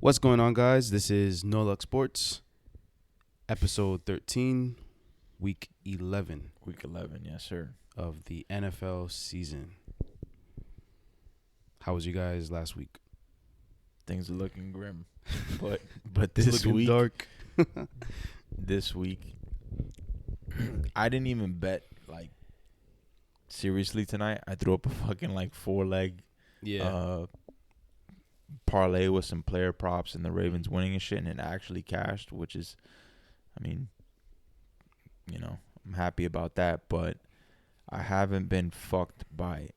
What's going on, guys? This is No Luck Sports, episode 13, week 11. Week 11, yes, sir. Of the NFL season. How was you guys last week? Things are looking grim, but this week, dark. this week, I didn't even bet seriously tonight. I threw up a fucking 4-leg parlay with some player props and the Ravens winning and shit, and it actually cashed, which is, I'm happy about that, but I haven't been fucked by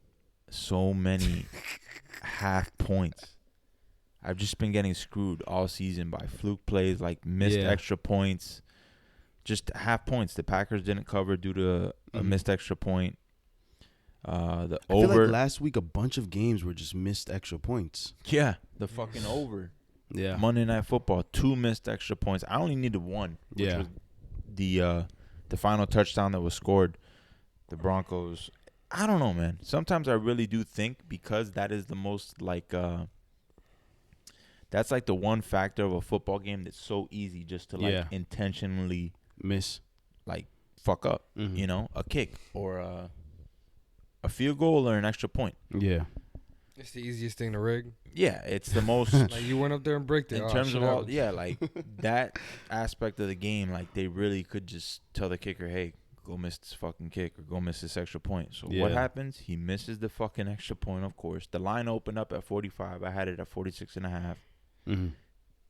so many half points. I've just been getting screwed all season by fluke plays, missed extra points, just half points. The Packers didn't cover due to a missed extra point. I feel like last week a bunch of games were just missed extra points. Yeah, the fucking over. Yeah. Monday Night Football, 2 missed extra points. I only needed 1, which was the final touchdown that was scored. The Broncos. I don't know, man. Sometimes I really do think, because that is the most that's the one factor of a football game that's so easy just to intentionally miss, fuck up, a kick or a field goal or an extra point. Yeah. It's the easiest thing to rig. Yeah, it's the most. You went up there and bricked it. In terms of all, that aspect of the game, they really could just tell the kicker, hey, go miss this fucking kick or go miss this extra point. So what happens? He misses the fucking extra point, of course. The line opened up at 45. I had it at 46.5. Mm-hmm.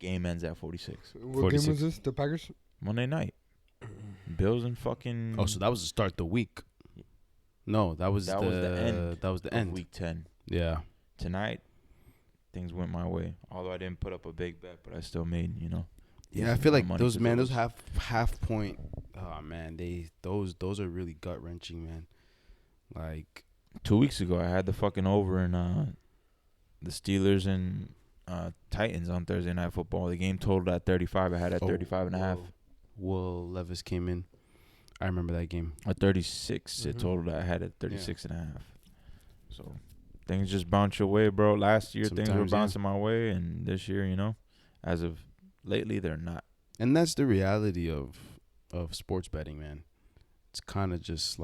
Game ends at 46. What 46. game was this? The Packers? Monday night. Bills and fucking. Oh, so that was the start of the week. No, that was the end. That was the end. Week 10. Yeah. Tonight, things went my way. Although I didn't put up a big bet, but I still made, Yeah, I feel like those half point. Oh man, those are really gut wrenching, man. 2 weeks ago, I had the fucking over in the Steelers and Titans on Thursday Night Football. The game totaled at 35. I had at 35.5. Will Levis came in. I remember that game. At 36, it totaled. I had at 36.5. So things just bounce your way, bro. Last year, things were bouncing my way, and this year, as of lately, they're not. And that's the reality of sports betting, man. It's kind of just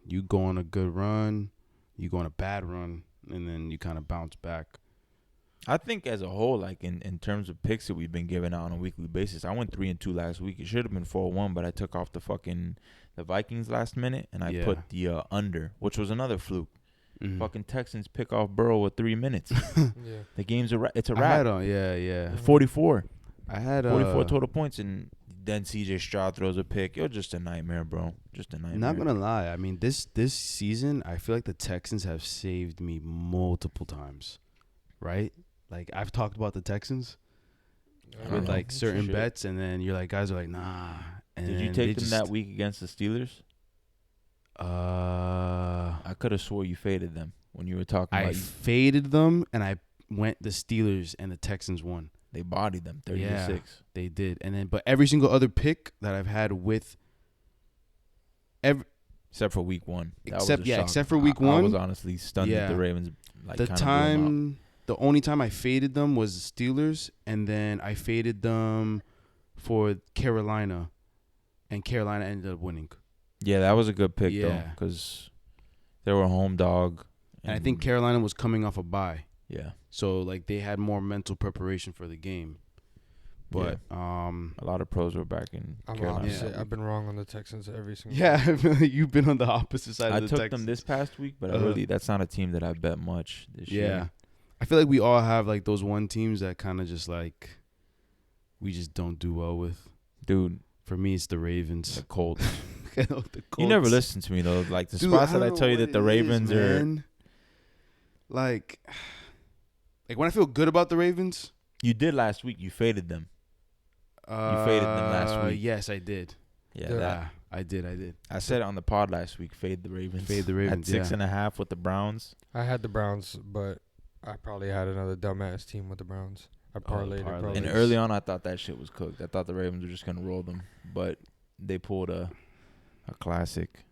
you go on a good run, you go on a bad run, and then you kind of bounce back. I think as a whole, in terms of picks that we've been giving out on a weekly basis, I went 3-2 last week. It should have been 4-1, but I took off the Vikings last minute, and I put the under, which was another fluke. Mm-hmm. Fucking Texans pick off Burrow with 3 minutes. The game's it's a wrap. 44. I had 44 total points, and then CJ Stroud throws a pick. It was just a nightmare, bro. Just a nightmare. Not gonna lie. I mean, this season, I feel like the Texans have saved me multiple times. Right? I've talked about the Texans with certain bets, and then you're guys are nah. And did you take them that week against the Steelers? I could have swore you faded them when you were talking about. I faded them, and I went the Steelers, and the Texans won. They bodied them 30-6. Yeah, they did. And then, but every single other pick that I've had except for week 1. Except for week 1. I was honestly stunned that the Ravens the only time I faded them was the Steelers, and then I faded them for Carolina, and Carolina ended up winning. Yeah, that was a good pick, though, because they were a home dog. And I think Carolina was coming off a bye. Yeah. So, they had more mental preparation for the game. But a lot of pros were back in Carolina. I've been wrong on the Texans every single you've been on the opposite side of the Texans. I took them this past week, but that's not a team that I bet much this year. I feel like we all have those one teams that kind of just we just don't do well with. Dude, for me it's the Ravens. The Colts. The Colts. You never listen to me though. The spots that I tell you that the Ravens are when I feel good about the Ravens. You did last week. You faded them. You faded them last week. Yes, I did. Yeah, I did. I said it on the pod last week. Fade the Ravens. At 6.5 with the Browns. I had the Browns, but I probably had another dumbass team with the Browns. I parlayed it. And early on, I thought that shit was cooked. I thought the Ravens were just going to roll them. But they pulled a classic.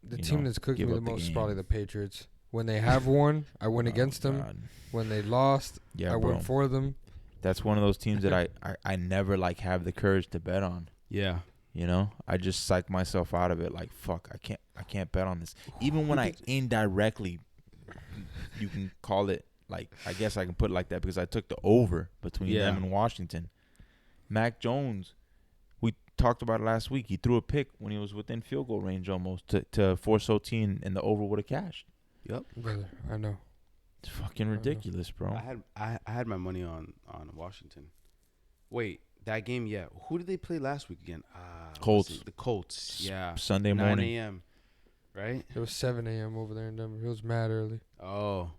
The team that's cooking me the most is probably the Patriots. When they have won, I win against them. God. When they lost, I win for them. that's one of those teams that I never like have the courage to bet on. Yeah. You know, I just psych myself out of it. Like, fuck, I can't bet on this. Even when I indirectly, you can call it, like, I guess I can put it like that because I took the over between them and Washington. Mac Jones, we talked about it last week. He threw a pick when he was within field goal range almost to force OT, and the over would have cashed. Yep. Brother, I know. It's fucking ridiculous, bro. I had my money on Washington. Wait, that game, yeah. Who did they play last week again? Colts. The Colts, yeah. Sunday 9 morning. a.m., right? It was 7 a.m. over there in Denver. It was mad early. Oh.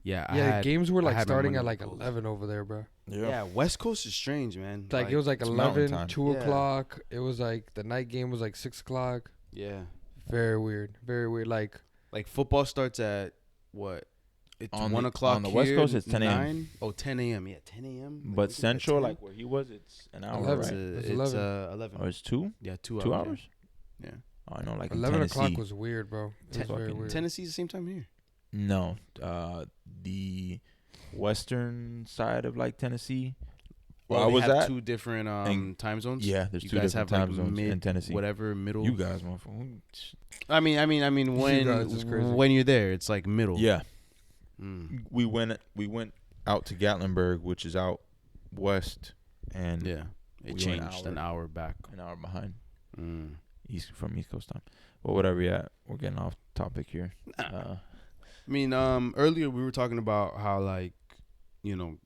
Yeah, Yeah, games were like had my starting money at on like the Colts. 11 over there, bro. Yeah, West Coast is strange, man. Like it was like it's mountain 11, time. 2 Yeah. o'clock. It was like the night game was like 6 o'clock. Yeah. Very weird. Very weird. Like Football starts at what? It's On 1 the- o'clock on the West here, Coast, it's 10 a.m. 9? Oh, 10 a.m. Yeah, 10 a.m. But Central, like where he was, it's an hour, 11. right? It's It's 11. 11. Or it's 2? Yeah, 2 hours. 2 hours? Yeah. Oh, I know, like in 11 Tennessee. o'clock was weird, bro. It was very Fucking weird. Tennessee's the same time here. No, the western side of like Tennessee. Well, I they was have at 2 different And- time zones. Yeah, there's You 2 guys different have, like, time zones in mid- Tennessee. Whatever middle. You guys, motherfucker. I mean, when guys is crazy. when you're there, it's like middle. Yeah, Mm. we went out to Gatlinburg, which is out west, and Yeah. It we changed went an hour back. an hour behind Mm. East Coast time. Well, whatever. Yeah, we're getting off topic here. I mean, earlier we were talking about how, like, you know,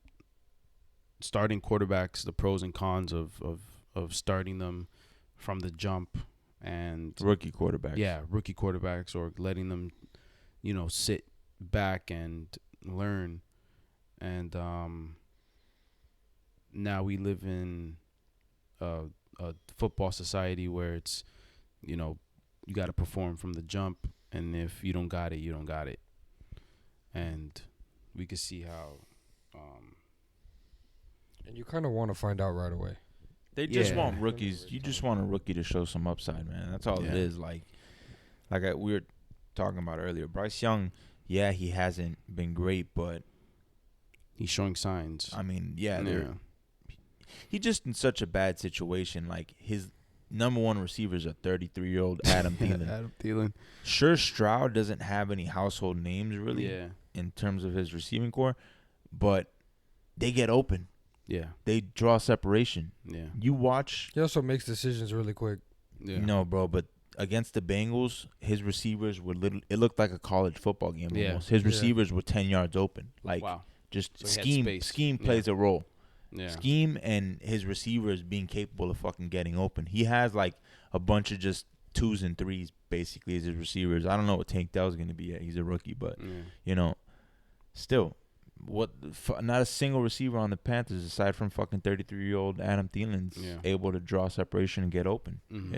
starting quarterbacks, the pros and cons of starting them from the jump, and Rookie quarterbacks. yeah, rookie quarterbacks, or letting them, you know, sit back and learn. And now we live in a football society where it's, you know, you got to perform from the jump, and if you don't got it, you don't got it. And we could see how And you kind of want to find out right away. They just Yeah. want rookies. You just want a rookie to show some upside, man. That's all it Yeah. is. Like we were talking about earlier. Bryce Young, yeah, he hasn't been great, but he's showing signs. I mean, yeah, he's just in such a bad situation. Like his number one receiver is a 33-year-old Adam Thielen. Adam Thielen. Sure, Stroud doesn't have any household names really Yeah. in terms of his receiving core, but they get open. Yeah. They draw separation. Yeah. You watch. He also makes decisions really quick. Yeah. No, bro, but against the Bengals, his receivers were it looked like a college football game Yeah. almost. His Yeah. receivers were 10 yards open. Like Wow. just So he had scheme space. scheme Yeah. plays a role. Yeah. Scheme and his receivers being capable of fucking getting open. He has like a bunch of just 2s and 3s basically as his receivers. I don't know what Tank Dell's going to be yet. He's a rookie, but Yeah. you know, still not a single receiver on the Panthers aside from fucking 33-year-old Adam Thielen's Yeah. able to draw separation and get open. Mhm.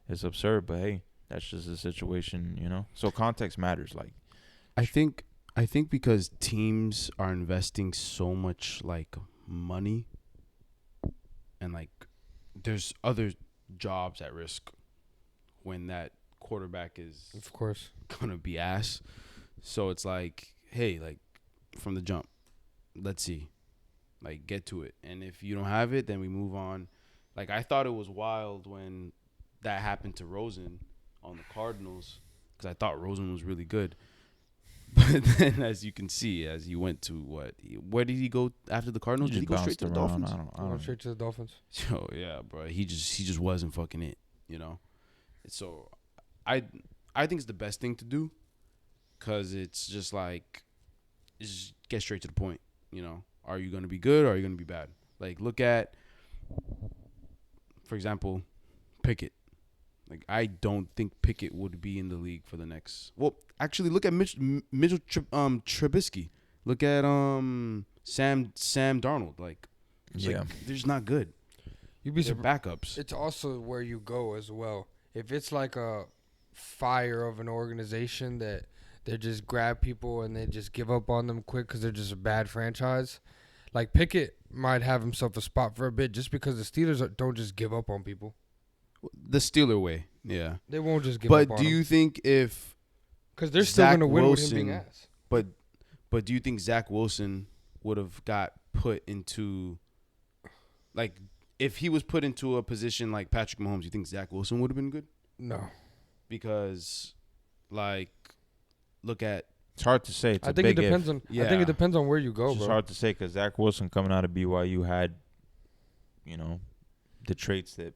It's absurd, but hey, that's just the situation, you know. So context matters. Like, I think because teams are investing so much like money, and like there's other jobs at risk when that quarterback is Of course. gonna be ass. So it's like, hey, like from the jump, let's see, like get to it. And if you don't have it, then we move on. Like I thought it was wild when that happened to Rosen on the Cardinals, because I thought Rosen was really good. But then, as you can see, as he went to where did he go after the Cardinals? Did he go straight to the Dolphins? I don't Going know. straight to the Dolphins. Yo, yeah, bro. He just wasn't fucking it, you know. So, I think it's the best thing to do, cause it's just like, just get straight to the point. You know, are you gonna be good or are you gonna be bad? Like, look at, for example, Pickett. Like, I don't think Pickett would be in the league for the next. Well, actually, look at Mitchell Trubisky. Look at Sam Darnold. Like, it's Yeah. like, they're just not good. You'd be They're surprised. backups. It's also where you go as well. If it's like a fire of an organization that they just grab people and they just give up on them quick because they're just a bad franchise, like Pickett might have himself a spot for a bit just because the Steelers don't just give up on people. The Steeler way, yeah. They won't just give But up on do you think if, because they're still Zach going to win with him being Wilson- ass. but do you think Zach Wilson would have got put into, like, if he was put into a position like Patrick Mahomes, you think Zach Wilson would have been good? No. Because, like, look at. It's hard to say. It's I a think it big depends if. on. I think it depends on where you go, It's just bro. hard to say because Zach Wilson coming out of BYU had, the traits that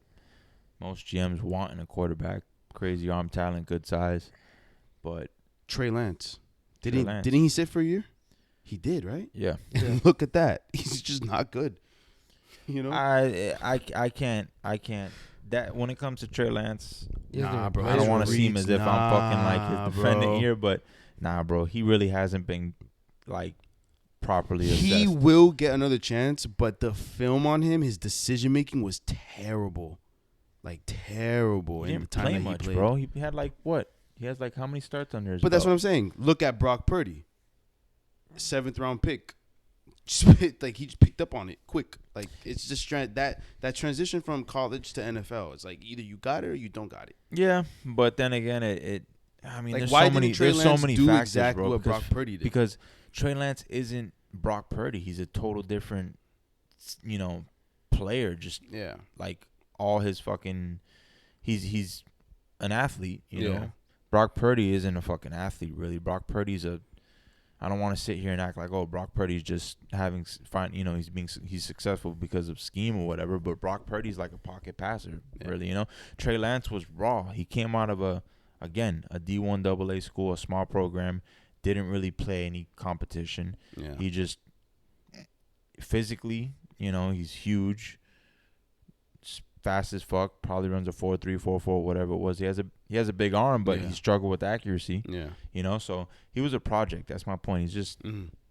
most GMs want in a quarterback: crazy arm talent, good size. But Trey Lance. Lance. Didn't he sit for a year? He did, right? yeah, And look at that. He's just not good. I can't. That when it comes to Trey Lance, Nah, bro. I don't want to seem Reads, as if I'm fucking like his defendant bro. here, but nah, bro, he really hasn't been like properly assessed. He will get another chance, but the film on him, his decision making was terrible, like terrible. He in the didn't time play that much, he played. bro. He had like what? He has like how many starts under his But that's what belt? I'm saying. Look at Brock Purdy, 7th round pick. Like he just picked up on it quick. Like it's just that transition from college to NFL. It's like either you got it or you don't got it. Yeah, but then again, I mean, Like there's why so many. didn't Trey There's Lance so many do factors, exactly bro. what Brock Purdy did? Because Trey Lance isn't Brock Purdy. He's a total different, player. Just yeah, like all his fucking, he's an athlete. You Yeah. know, Brock Purdy isn't a fucking athlete really. Brock Purdy's I don't want to sit here and act like, oh, Brock Purdy's just having fine. He's successful because of scheme or whatever. But Brock Purdy's like a pocket passer, really. Trey Lance was raw. He came out of a D1 AA school, a small program, didn't really play any competition. yeah. He just physically, he's huge, fast as fuck. Probably runs a 4.3, 4.4, whatever it was. He has a big arm, but he struggled with accuracy. Yeah. So he was a project. That's my point. He's just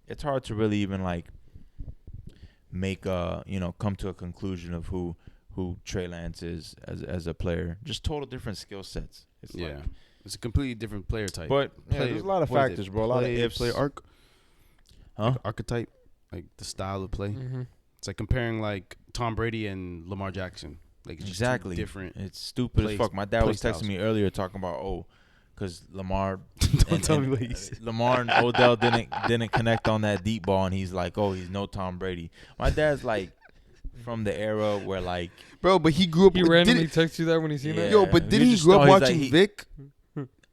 it's hard to really even like make come to a conclusion of who Trey Lance is as a player. Just total different skill sets. It's it's a completely different player type. But there's a lot of factors, bro. A lot of ifs. Play arc, huh? like archetype, like the style of play. Mm-hmm. It's like comparing like Tom Brady and Lamar Jackson. Like it's just Exactly. two different. It's stupid as fuck. My dad was styles. texting me earlier talking about because Lamar Don't tell me what he said. Lamar and Odell didn't connect on that deep ball, and he's like, oh, he's no Tom Brady. My dad's like from the era where like, Bro, but he grew up. He randomly texts you that when he seen that. Yo, but He didn't he just grow up he's like, watching Vic?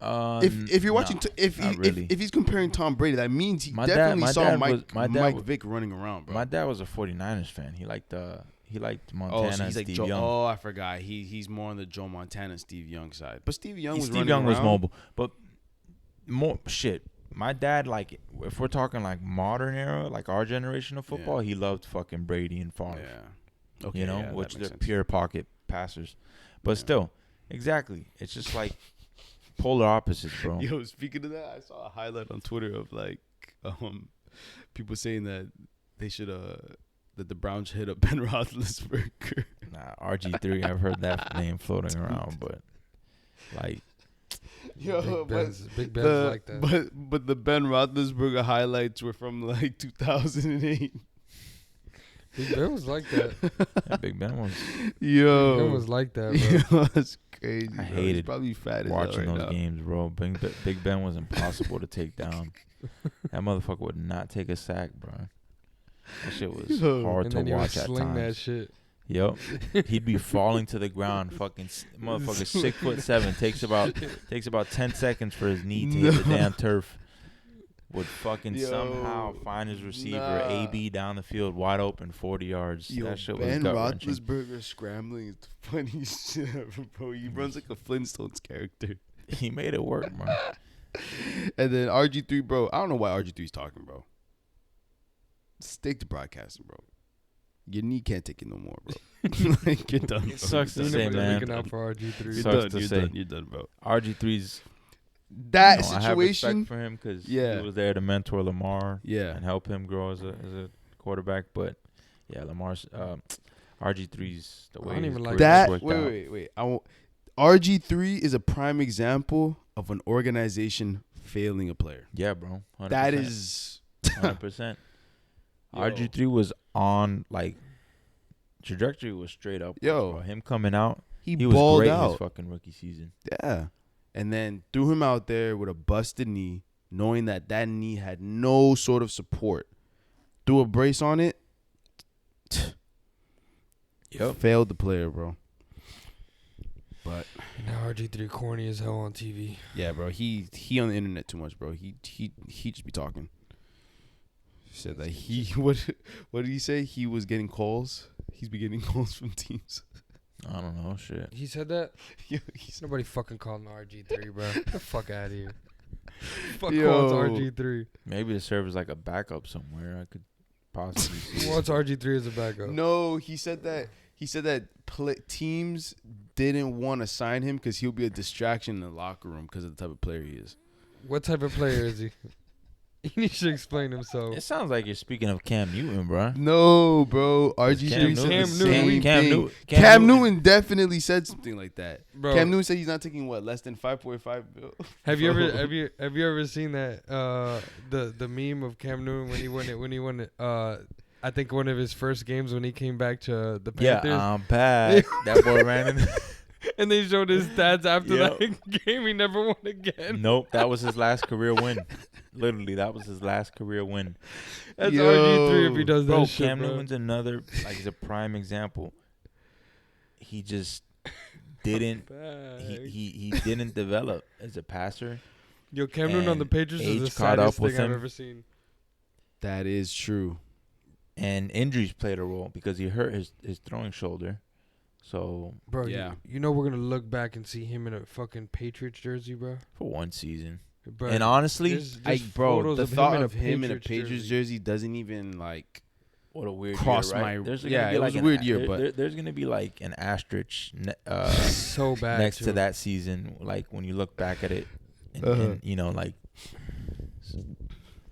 If you're watching, nah, if he's comparing Tom Brady, that means he My definitely dad saw was- my dad Mike was- Vick running around, bro. my dad was a 49ers fan. He liked Montana so and he's like Steve Joe. Young. Oh, I forgot. He's more on the Joe Montana, Steve Young side. But Steve Young was Steve running Young was around. mobile, but more shit. My dad, like, if we're talking like modern era, like our generation of football, he loved fucking Brady and Favre. Yeah. Okay. yeah, which that they're makes sense. pure pocket passers. But Yeah. still, exactly. It's just like polar opposites, bro. Yo, speaking of that, I saw a highlight on Twitter of like people saying that they should that the Browns should hit up Ben Roethlisberger. Nah, RG3. I've heard that name floating around, but like, Yo, Big Ben's like that. But the Ben Roethlisberger highlights were from like 2008. Big Ben was like that. yeah, Big Ben was Yo, Big Ben was like that, bro. yo, that's crazy. I bro. hated He's probably fat as watching hell right those now. games, bro. Big Ben was impossible to take down. That motherfucker would not take a sack, bro. That shit was Yo. hard And to then he would watch at sling that times. shit. Yep, he'd be falling to the ground. Fucking motherfucker, 6'7", takes about 10 seconds for his knee to hit the damn turf. Would fucking Yo, somehow find his receiver, nah. AB down the field, wide open, 40 yards. Yo, That shit was Ben gut-wrenching. Roethlisberger scrambling is the funniest shit ever, bro. He runs like a Flintstones character. He made it work, man. And then RG3, bro. I don't know why RG3's talking, bro. Stick to broadcasting, bro. Your knee can't take it no more, bro. Like, you're done. It bro. sucks to You're say, done. They're man. looking out for RG3. You're Sucks done. to You're say. done. You're done, bro. RG3's That I have respect situation. for him because Yeah. he was there to mentor Lamar Yeah. and help him grow as a quarterback. But yeah, Lamar's RG3's the I way don't his even like career's That worked out. wait. RG3 is a prime example of an organization failing a player. Yeah, bro. 100%. That is 100%. Yo. RG3 was on like trajectory was straight up. Yo. Bro. Him coming out, he he was balled great out. his fucking rookie season. Yeah. And then threw him out there with a busted knee, knowing that knee had no sort of support. Threw a brace on it, Failed the player, bro. But now RG3 corny as hell on TV. yeah, bro. He on the internet too much, bro. He just be talking. He said that what did he say? He was getting calls. He's been getting calls from teams. I don't know, shit. He said that? Nobody fucking called him RG3, bro. Get the fuck out of here. Fuck calls RG3. Maybe to serve as like a backup somewhere. I could possibly see. Who wants RG3 as a backup? No, he said that teams didn't want to sign him because he'll be a distraction in the locker room because of the type of player he is. What type of player is he? He needs to explain himself. It sounds like you're speaking of Cam Newton, bro. No, bro. RG3 said the same thing. Cam Newton definitely said something like that. Bro. Cam Newton said he's not taking less than 5.5 bill. Have you ever seen that the meme of Cam Newton when he won I think one of his first games when he came back to the Panthers. Yeah, I'm back. That boy ran in. And they showed his stats after that game. He never won again. Nope, that was his last career win. Literally, that was his last career win. That's RG3 if he does that shit, Cam bro. Newton's another, like, he's a prime example. He just didn't. He didn't develop as a passer. Yo, Cam Newton on the Patriots is the saddest thing I've ever seen. That is true. And injuries played a role because he hurt his throwing shoulder. So, bro, yeah, you know we're gonna look back and see him in a fucking Patriots jersey, bro. For one season, bro, and honestly, the thought of him in a Patriots jersey doesn't even like. What a weird cross year, right? my it was a weird year, but there's gonna be like an asterisk, so bad next to that season. Like when you look back at it, and you know, like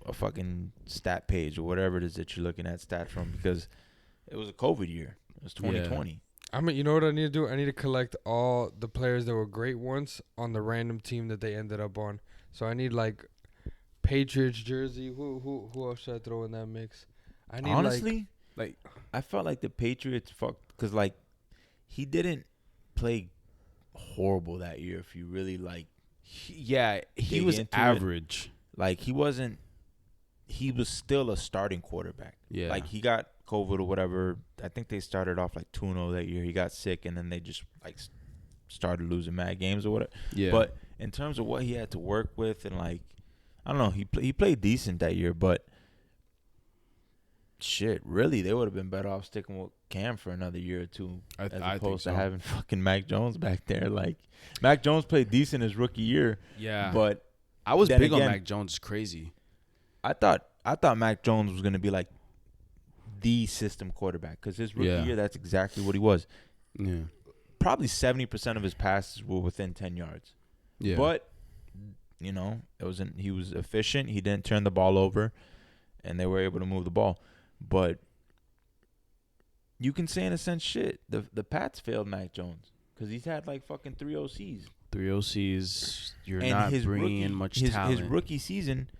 a fucking stat page or whatever it is that you're looking at stats from, because it was a COVID year. It was 2020. Yeah. I mean, you know what I need to do? I need to collect all the players that were great once on the random team that they ended up on. So I need like Patriots jersey. Who else should I throw in that mix? I need honestly, like I felt like the Patriots fucked because like he didn't play horrible that year. If you really like, he was average. Like he wasn't. He was still a starting quarterback. Yeah, like he got COVID or whatever. I think they started off like 2-0 that year. He got sick and then they just like started losing mad games or whatever. Yeah. But in terms of what he had to work with and like, I don't know, he played decent that year, but shit, really, they would have been better off sticking with Cam for another year or two as opposed to having fucking Mac Jones back there. Like Mac Jones played decent his rookie year. Yeah. But I was big on Mac Jones. It's crazy. I thought Mac Jones was gonna be like the system quarterback because his rookie year, that's exactly what he was. Yeah, probably 70% of his passes were within 10 yards. Yeah, but you know, he was efficient. He didn't turn the ball over, and they were able to move the ball. But you can say in a sense, shit, the Pats failed Mac Jones because he's had like fucking 3 OCs. 3 OCs. You're not bringing in much talent. His rookie season.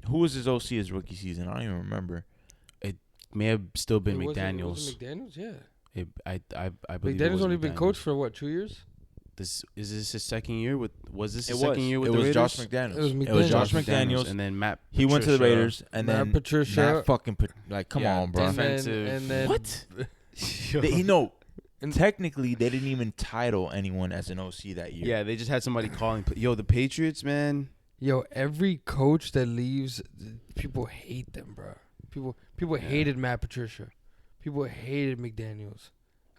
Who was his OC his rookie season? I don't even remember. It may have still been McDaniels. Was it McDaniels? Yeah. I believe McDaniels only been coached for what, 2 years? Is this his second year with? Was this his it second year with it the was Raiders? Josh McDaniels. It was Josh McDaniels, and then Matt. He went to the Raiders, and Matt then Patricia. Matt fucking come on, bro. And then what? Technically, they didn't even title anyone as an OC that year. Yeah, they just had somebody calling. Yo, the Patriots, man. Yo, every coach that leaves, people hate them, bro. People hated Matt Patricia. People hated McDaniels.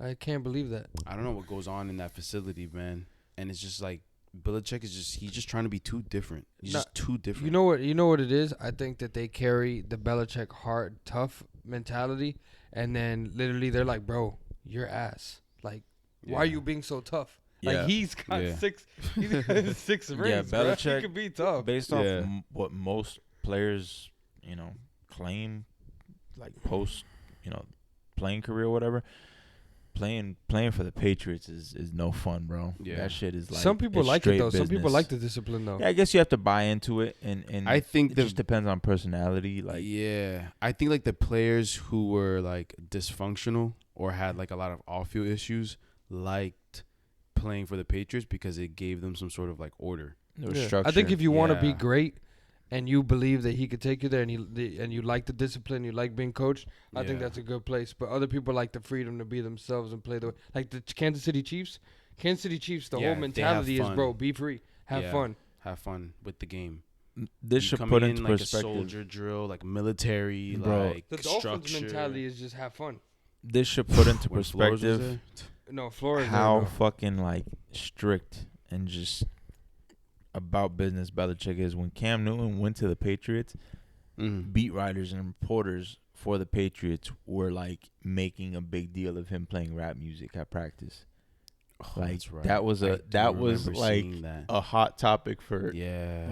I can't believe that. I don't know what goes on in that facility, man. And it's just like Belichick he's just trying to be too different. He's just too different. You know what it is? I think that they carry the Belichick hard, tough mentality, and then literally they're like, bro, you're ass. Like, why are you being so tough? Like he's got six rings. Yeah, Belichick he could be tough. Based off what most players, you know, claim, like post, you know, playing career or whatever. Playing for the Patriots is no fun, bro. Yeah, that shit is like some people like it though. Business. Some people like the discipline though. Yeah, I guess you have to buy into it, and I think it just depends on personality. Like I think like the players who were like dysfunctional or had like a lot of off-field issues liked playing for the Patriots because it gave them some sort of like order. Structure. I think if you want to be great and you believe that he could take you there, and you like the discipline, you like being coached, I think that's a good place. But other people like the freedom to be themselves and play like the Kansas City Chiefs. Kansas City Chiefs, the whole mentality is, bro, be free, have fun with the game. This should put into like perspective. A soldier drill, like military, bro. Like the Dolphins mentality is just have fun. This should put into perspective. No, Flores. How fucking like strict and just about business Belichick is. When Cam Newton went to the Patriots, beat writers and reporters for the Patriots were like making a big deal of him playing rap music at practice. Oh, like right. that was like a hot topic for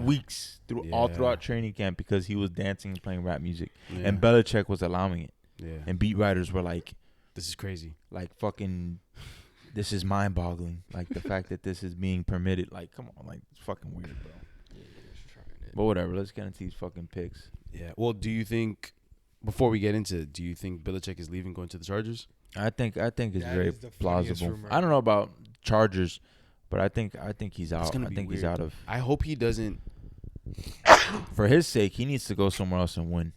weeks all throughout training camp because he was dancing and playing rap music, and Belichick was allowing it. And beat writers were like, "This is crazy. Like fucking, this is mind-boggling. Like the fact that this is being permitted. Like, come on, like it's fucking weird, bro." But whatever. Let's get into these fucking picks. Yeah. Well, do you think before we get into it, do you think Belichick is leaving, going to the Chargers? I think it's very plausible. I don't know about Chargers, but I think he's out. I think he's out of. I hope he doesn't. For his sake, he needs to go somewhere else and win.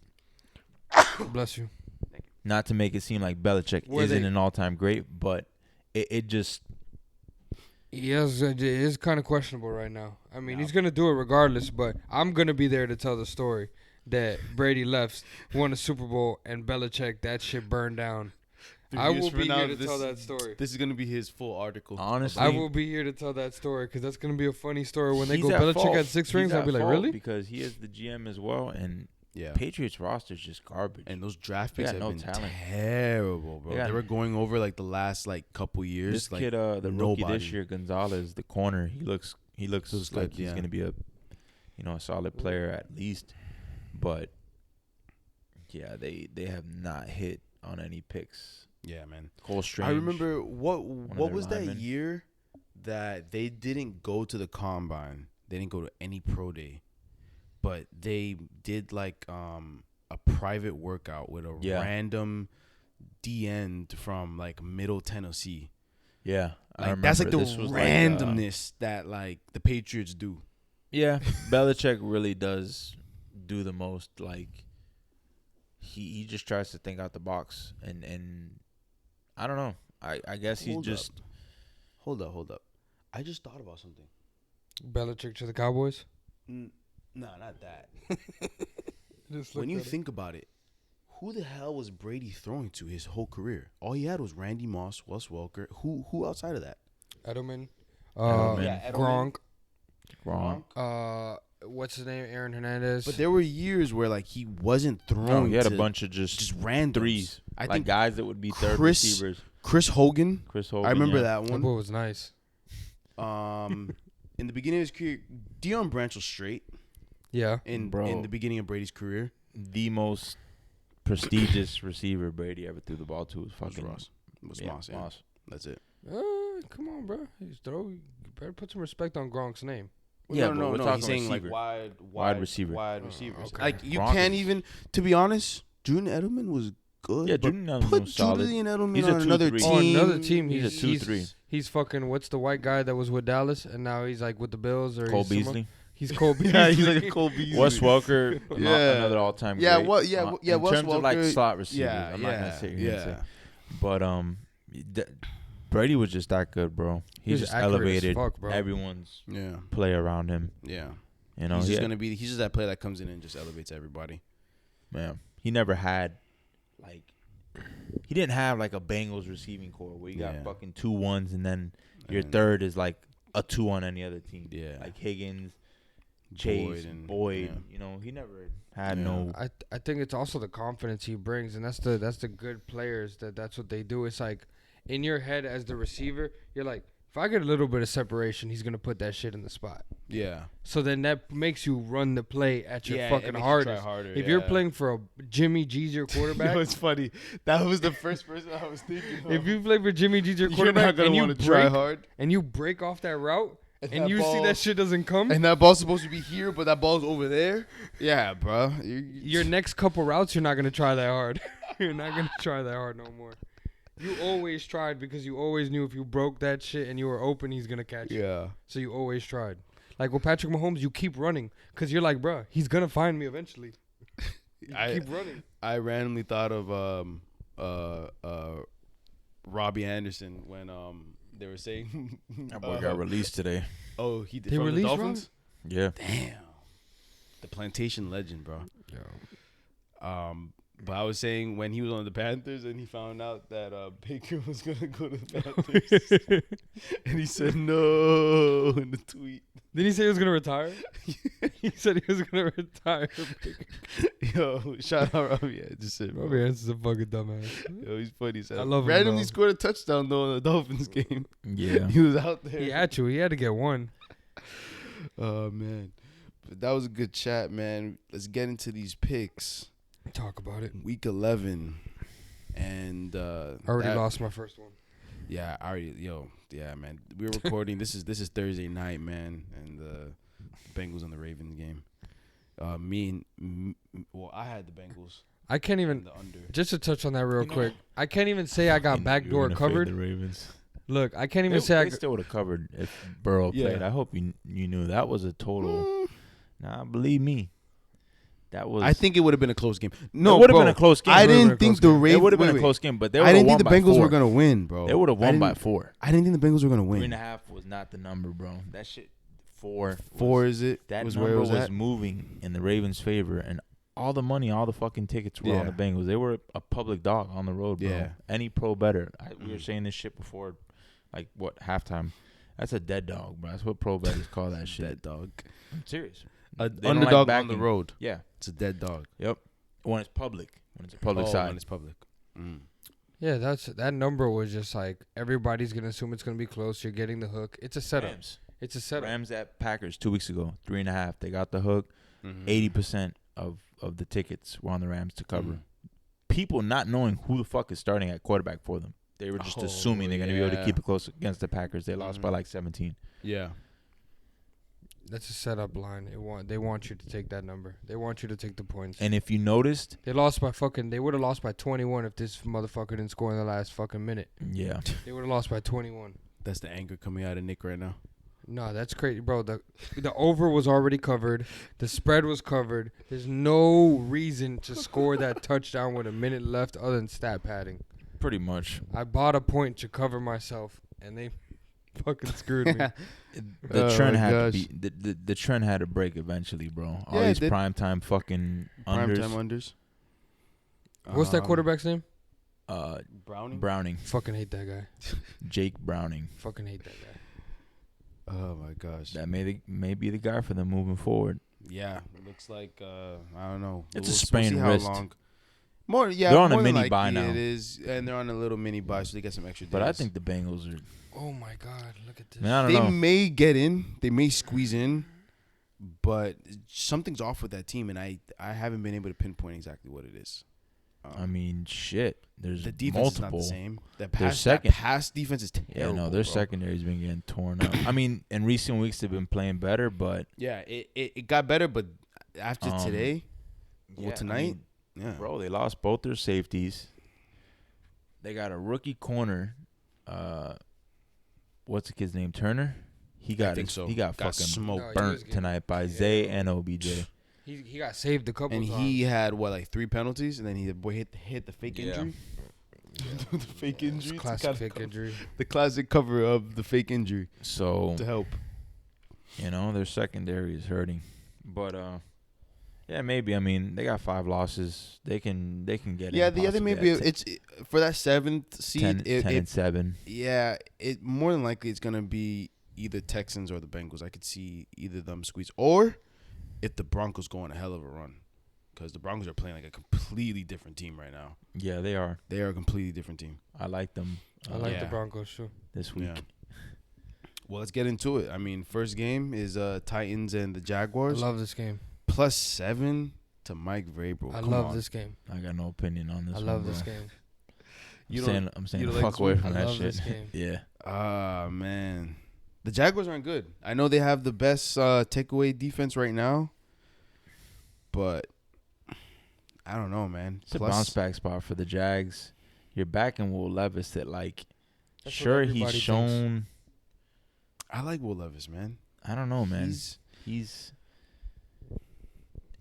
Bless you. Not to make it seem like Belichick isn't an all-time great, but it just. Yes, it is kind of questionable right now. I mean, he's gonna do it regardless, but I'm gonna be there to tell the story that Brady left, won a Super Bowl, and Belichick, that shit burned down. I will be here to tell that story. This is going to be his full article. Honestly. I will be here to tell that story because that's going to be a funny story. When they go, Belichick had 6 rings, I'll be like, really? Because he is the GM as well, and Patriots roster is just garbage. And those draft picks have been terrible, bro. They were going over like the last like couple years. This kid, the rookie this year, Gonzalez, the corner, he looks like he's going to be a solid player at least. But, yeah, they have not hit on any picks. Yeah, man. Cole Strange. I remember what was that year that they didn't go to the combine? They didn't go to any pro day, but they did like a private workout with a random D end from like Middle Tennessee. Yeah, like that's like the randomness that like the Patriots do. Yeah, Belichick really does do the most. Like he just tries to think out the box and. I don't know. I guess he's just. Hold up. I just thought about something. Belichick to the Cowboys? No, not that. When you think about it, who the hell was Brady throwing to his whole career? All he had was Randy Moss, Wes Welker. Who outside of that? Edelman. Edelman. Gronk. What's his name? Aaron Hernandez. But there were years where like he wasn't throwing. He had a bunch of just random threes. I think guys that would be third receivers. Chris Hogan. I remember that one. That boy was nice. In the beginning of his career, Deion Branch was straight. Yeah. In the beginning of Brady's career, the most prestigious receiver Brady ever threw the ball to was fucking Moss. Moss. That's it. Come on, bro. You better put some respect on Gronk's name. No. He's saying like wide receiver. Wide receivers. Okay. Like you can't even. To be honest, Julian Edelman was good. Yeah, Julian Edelman was solid. Julian Edelman he's on another team. On another team, he's a 2-3. He's fucking. What's the white guy that was with Dallas and now he's like with the Bills or Cole Beasley? He's Cole Beasley. Yeah, he's like a Cole Beasley. Wes Welker, another all-time great. In Wes terms Welker, of like slot receivers, I'm not gonna say but Brady was just that good, bro. He just elevated everyone's play around him. Yeah. You know, he's just that player that comes in and just elevates everybody. Man, he never had he didn't have like a Bengals receiving core where you got fucking 2 1s and then your third is like a 2 on any other team. Yeah. Like Higgins, Chase, Boyd. You know, he never had no. I think it's also the confidence he brings, and that's the good players that's what they do. It's like in your head as the receiver, you're like, if I get a little bit of separation, he's gonna put that shit in the spot. Yeah. So then that makes you run the play at your fucking hardest. If you're playing for a Jimmy G's your quarterback, it's funny. That was the first person I was thinking of. If you play for Jimmy G's your quarterback and you try hard and you break off that route and you see that shit doesn't come, and that ball's supposed to be here, but that ball's over there. Yeah, bro. Your next couple routes, you're not gonna try that hard. You're not gonna try that hard no more. You always tried because you always knew if you broke that shit and you were open, he's gonna catch you. Yeah. So you always tried. Like with Patrick Mahomes, you keep running because you're like, bro, he's gonna find me eventually. You keep running. I randomly thought of Robbie Anderson when they were saying That boy got released today. oh, he did They from the released Dolphins. Yeah. Damn, the plantation legend, bro. Yo. But I was saying when he was on the Panthers and he found out that Baker was gonna go to the Panthers, and he said no in the tweet. Didn't he say he was gonna retire? He said he was gonna retire. Yo, shout out Robbie. Yeah, just said, bro. Robbie Anderson's a fucking dumbass. Yo, he's funny. I love him, randomly though. scored a touchdown though in the Dolphins game. Yeah. He was out there. He had to. He had to get one. Oh man, but that was a good chat, man. Let's get into these picks. Talk about it. Week 11, and I already lost my first one. Yeah, I already. Yeah, man. We were recording. This is Thursday night, man, and the Bengals and the Ravens game. I had the Bengals. I can't even. And the under. Just to touch on that real quick, I can't even say I got backdoor covered. The Ravens. Look, I can't even say I They still would have covered if Burrow Yeah. played. I hope you knew that was a total. Nah, believe me. That was. I think it would have been a close game. No, it would have bro, been a close game. I It would've been didn't a think close the game. It Ravens. would have been a close game, but they would I have didn't won think the by Bengals 4. were gonna win, bro. They would have I won by didn't- 4. I didn't think the Bengals were gonna win. 3.5 was not the number, bro. That shit. 4. Four is it? That was number where it was, was at? moving in the Ravens' favor, and all the money, all the fucking tickets were on Yeah. the Bengals. They were a public dog on the road, bro. Yeah. Any pro better. We were saying this shit before, like, halftime. That's a dead dog, bro. That's what pro bettors call that shit. Dead dog. I'm serious. A They don't like underdog on the backing. road. Yeah. It's a dead dog. Yep. When it's public. When it's a public When side. it's public. Mm. Yeah, that number was just like everybody's gonna assume it's gonna be close. You're getting the hook. It's a setup. Rams. It's a setup. Rams at Packers 2 weeks ago. 3.5. They got the hook. Mhm. 80% of the tickets were on the Rams to cover. Mhm. People not knowing who the fuck is starting at quarterback for them. They were just Oh, assuming they're going to be able to yeah. keep it close against the Packers. They lost by Mhm. like 17. Yeah. That's a setup line. They want you to take that number. They want you to take the points. And if you noticed, They lost by fucking. They would have lost by 21 if this motherfucker didn't score in the last fucking minute. yeah, They would have lost by 21. That's the anger coming out of Nick right now. No, that's crazy, bro. The over was already covered. The spread was covered. There's no reason to score that touchdown with a minute left other than stat padding. pretty much. I bought a point to cover myself, and they fucking screwed me. The Oh trend my had gosh. to be the trend had to break eventually, bro. All Yeah, it these did. primetime fucking unders. Primetime unders. What's that quarterback's name? Browning. Browning, Fucking hate that guy. Jake Browning. Fucking hate that guy. Oh my gosh. That may be the guy for them moving forward. Yeah, it looks like I don't know. It's a We'll sprained see how wrist. long. More, yeah. They're on a more than mini bye likely now. It is, and they're on a little mini bye, so they get some extra days. But I think the Bengals are. Oh my God! Look at this. Man, I don't they know. may get in, they may squeeze in, but something's off with that team, and I haven't been able to pinpoint exactly what it is. I mean, shit. There's the defense multiple. is not the same. That Their that pass defense is terrible. Yeah, no, their bro. secondary's been getting torn up. I mean, in recent weeks they've been playing better, but Yeah, it got better, but after today, yeah, well, I tonight, mean, yeah, bro, they lost both their safeties. They got a rookie corner. What's the kid's name? Turner. He got think so. He got Got fucking smoked. No, he was burnt getting- tonight by Zay and OBJ. He got saved a couple and times. he had like 3 penalties, and then he hit the fake Yeah. injury. The fake It's injury, to classic kinda fake cover- injury. the classic cover of the fake injury So to help. their secondary is hurting. But yeah, maybe. I mean, they got 5 losses. They can get. Yeah, in the other possibly maybe at it's for that 7th seed. 10 it, and 7. yeah, it more than likely it's gonna be either Texans or the Bengals. I could see either of them squeeze, or if the Broncos go on a hell of a run, because the Broncos are playing like a completely different team right now. Yeah, they are. They are a completely different team. I like them. I like Yeah. the Broncos too. This week. Yeah. Well, let's get into it. I mean, first game is Titans and the Jaguars. I love this game. +7 to Mike Vrabel. I Come love on. this game. I got no opinion on this. I love one, this bro. game. I'm saying you don't fuck like this away one? from I that love shit. this game. Yeah. Ah, man. The Jaguars aren't good. I know they have the best takeaway defense right now, but I don't know, man. It's a bounce back spot for the Jags. You're backing Will Levis that, like, That's what sure, he's everybody shown. I like Will Levis, man. I don't know, man. He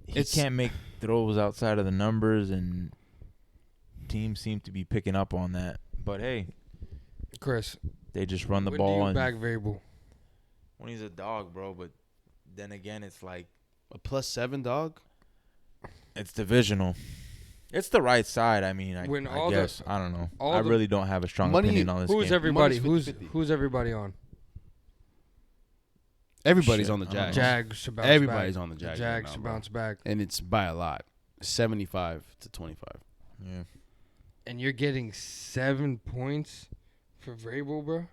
It's- can't make throws outside of the numbers, and teams seem to be picking up on that. But hey, Chris, they just run the when ball do you and back Vrabel? when he's a dog, bro. But then again, it's like A +7 dog. it's divisional. It's the right side. I mean, I When guess. I don't know. all I the- really don't have a strong Money- opinion on this Who's game. everybody? Money's 50-50. Who's everybody on? Everybody's Shit, on the I don't know. Jags. Jags should bounce Everybody's back. on the Jags. Jags right now, should bro. bounce back. And it's by a lot. 75-25. Yeah. And you're getting 7 points for Vrabel, bro.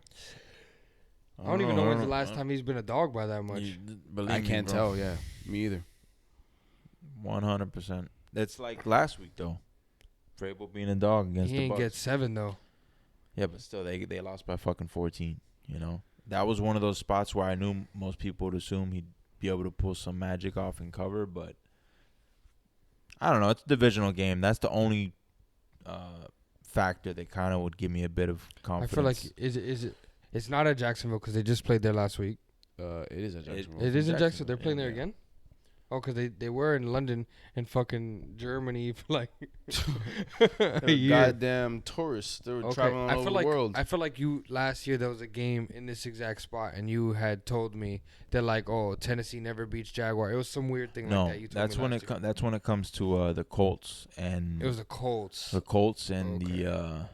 I don't even know when's the last time he's been a dog by that much. I can't tell. Yeah, me either. 100%. That's like last week though. Vrabel being a dog against He the ain't Bucks. get 7 though. Yeah, but still, they lost by fucking 14. You know, that was one of those spots where I knew most people would assume he'd be able to pull some magic off and cover, but I don't know. It's a divisional game. That's the only factor that kind of would give me a bit of confidence. I feel like is it? It's not at Jacksonville because they just played there last week. It is a Jacksonville. It is in Jacksonville. Jacksonville, They're playing yeah, there yeah. again. Oh, because they were in London and fucking Germany for like a year. Goddamn tourists. They were traveling all over the world. I feel like you last year there was a game in this exact spot and you had told me that like, oh, Tennessee never beats Jaguar. It was some weird thing no, like that. You told that's me when last year. that's when it comes to the Colts and It was the Colts the Colts and Okay. the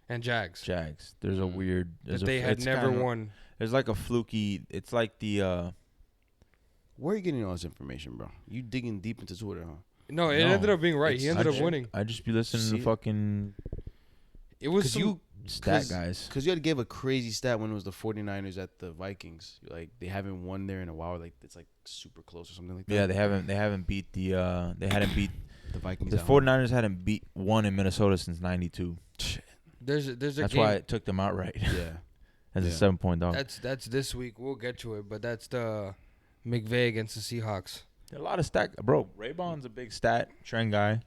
and Jags. Jags. There's a weird. That There's they had it's never kinda- won. There's like a fluky. It's like the. Where are you getting all this information, bro? You digging deep into Twitter, huh? No, it No, ended up being right. He it's- ended I up just- winning. I just be listening See to it? fucking It was Because some, you, stat 'Cause- guys. Because you had to give a crazy stat when it was the 49ers at the Vikings. Like, they haven't won there in a while. Like, it's like super close or something like that. Yeah, they haven't beat the they hadn't beat The Vikings. the at home. 49ers hadn't beat one in Minnesota since '92. there's a That's game why it took them outright Yeah. as a Yeah. 7-point dog. that's this week. We'll get to it, but that's the McVay against the Seahawks. There are a lot of stat, bro. Raybon's a big stat trend guy.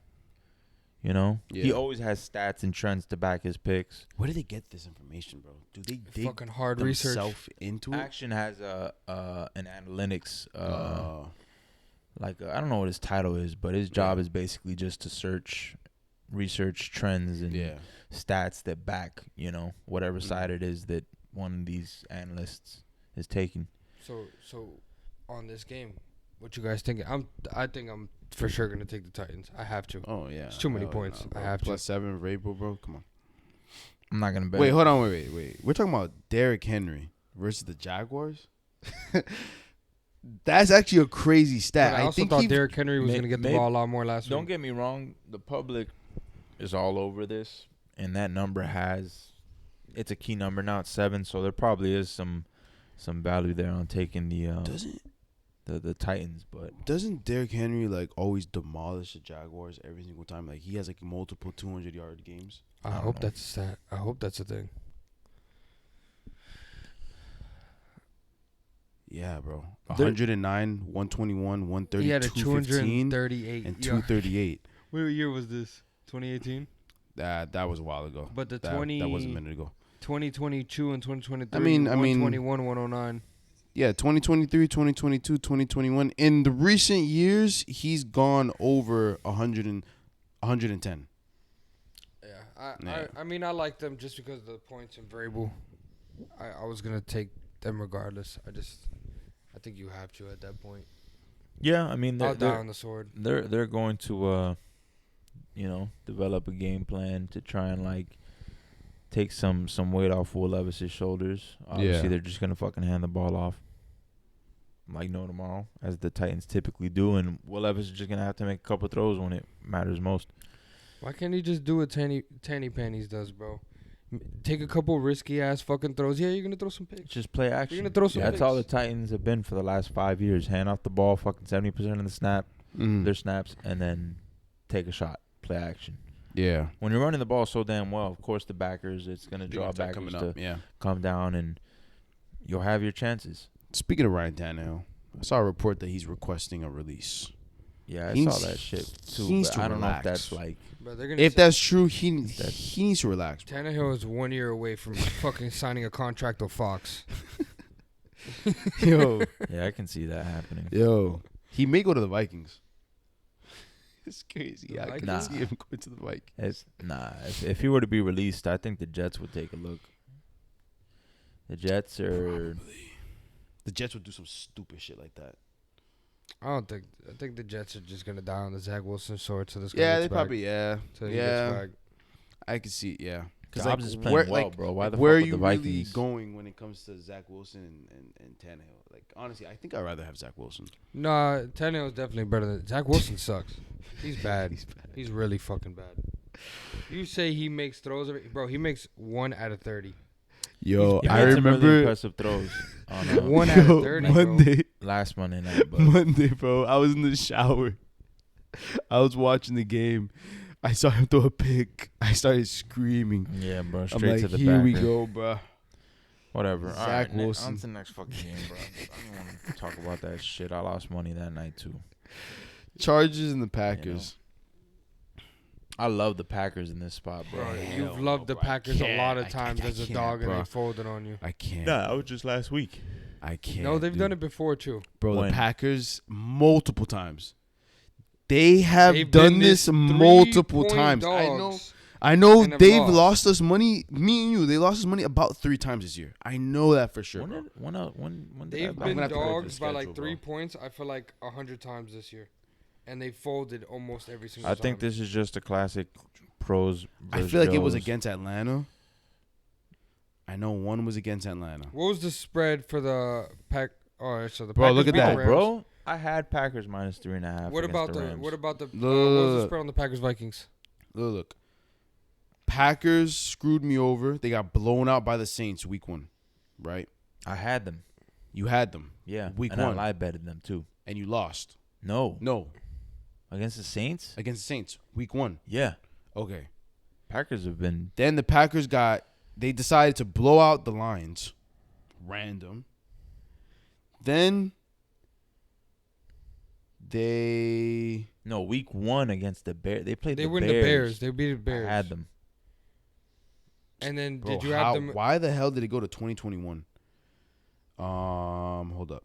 You know, he Yeah. always has stats and trends to back his picks. Where do they get this information, bro? Do they dig Fucking hard research. themselves into it? Action has an analytics Oh. like I don't know what his title is, but his job is basically just to research trends and Yeah. stats that back, whatever Mhm. side it is that one of these analysts is taking. So on this game, what you guys thinking? I think I'm for sure gonna take the Titans. I have to. Oh, yeah. It's too many Hell points. bro. I have to. +7 Vrabel, bro. Come on. I'm not gonna bet. Wait, hold on. Wait. We're talking about Derrick Henry versus the Jaguars? That's actually a crazy stat. But I also think thought he- Derrick Henry was may- gonna get the may- ball a lot more last Don't week. get me wrong. The public is all over this, and that number it's a key number now. It's 7, so there probably is some value there on taking the Titans. But Doesn't Derrick Henry like always demolish the Jaguars every single time? Like, he has like multiple 200-yard games. I don't hope know. that's that. I hope that's a thing. Yeah, bro. There- 109, 121, 130, He had a 215, 238 and yard. 238. What year was this? 2018. That was a while ago. But the That was a minute ago. 2022 and 2023. I mean- 121, 109. Yeah, 2023, 2022, 2021. In the recent years, he's gone over 110. Yeah, Yeah. I mean, I like them just because of the points in Vrabel. I was gonna take them regardless. I think you have to at that point. yeah, I mean I'll die they're on the sword. they're going to develop a game plan to try and like take some weight off Will Levis's shoulders. Obviously, Yeah. they're just gonna fucking hand the ball off like no tomorrow, as the Titans typically do, and Will Levis is just gonna have to make a couple throws when it matters most. Why can't he just do what Tanny Panties does, bro? Take a couple risky ass fucking throws. Yeah, you're gonna throw some picks. Just play action. You're gonna throw some That's all the picks. Titans have been for the last 5 years. Hand off the ball, fucking 70% of the Mm. their snaps, and then take a shot. Play action. Yeah. When you're running the ball so damn well, of course the backers, it's gonna draw Start backers coming to up. Yeah. come down, and you'll have your chances. Speaking of Ryan Tannehill, I saw a report that he's requesting a release. Yeah, I He saw needs- that shit too. he needs But to I don't know if relax. that's like But they're gonna If say that's true, he needs to relax, bro. Tannehill is 1 year away from fucking signing a contract with Fox. Yo, Yeah, I can see that happening. yo, he may go to the Vikings. It's crazy. The I can Vikings? see him going to the Vikings. If he were to be released, I think the Jets would take a look. The Jets are. Probably. The Jets would do some stupid shit like that. I think the Jets are just gonna die on the Zach Wilson sword. So this guy Yeah, gets they back, probably till he gets back. I can see, yeah. Dobbs is playing well, bro. Why the where fuck are with you the really Vikings? going when it comes to Zach Wilson and Tannehill? Like, honestly, I think I'd rather have Zach Wilson. Nah, Tannehill's definitely better than Zach Wilson. Sucks. He's bad. He's bad. He's really fucking bad. You say he makes throws, bro? He makes 1 out of 30. Yo, He I made some really remember impressive throws on 1 out of 30, bro. Monday, last Monday night, but Monday, bro. I was in the shower. I was watching the game. I saw him throw a pick. I started screaming. yeah, bro, I'm straight like, to the here back. we go, bro. Whatever. Zach All right, Wilson. on to the next fucking game, bro. I don't want to talk about that shit. I lost money that night too. Chargers and the Packers. I love the Packers in this spot, bro. Bro, Hell you've no, loved the bro. I Packers a can't. lot I of times as a can't, dog, and bro. they folded on you. I can't. Nah, that was just last week. I can't. No, they've dude. done it before too. Bro, When? the Packers multiple times. They have They've done been this 3-point multiple times. dogs. I know and have they've lost. lost us money. Me and you, they lost us money about 3 times this year. I know that for sure. Bro. When did They've that I'm been gonna have to go over the dogs by like schedule, 3 bro. points. I feel like 100 times this year, and they folded almost every single I time. think this is just a classic pros. I versus feel like it was Joes. against Atlanta. I know one was against Atlanta. What was the spread for the pack? Oh, so the Bro, Packers look at beat the that, Rams. bro. I had Packers minus 3.5. What against about the the Rams. what about the what was the Look. spread on the Packers Vikings? Look. Packers screwed me over. They got blown out by the Saints week 1, right? I had them. You had them. Yeah, Week and 1. I betted them too. And you lost. No, No. against the Saints. Against the Saints. Week 1. Yeah, Okay. Packers have been. Then the Packers they decided to blow out the Lions. Random. Then they No, week 1 against the Bears. They played They the win Bears. the Bears. They beat the Bears. I had them. And then Bro, did you have them? why the hell did it go to 2021? Hold up.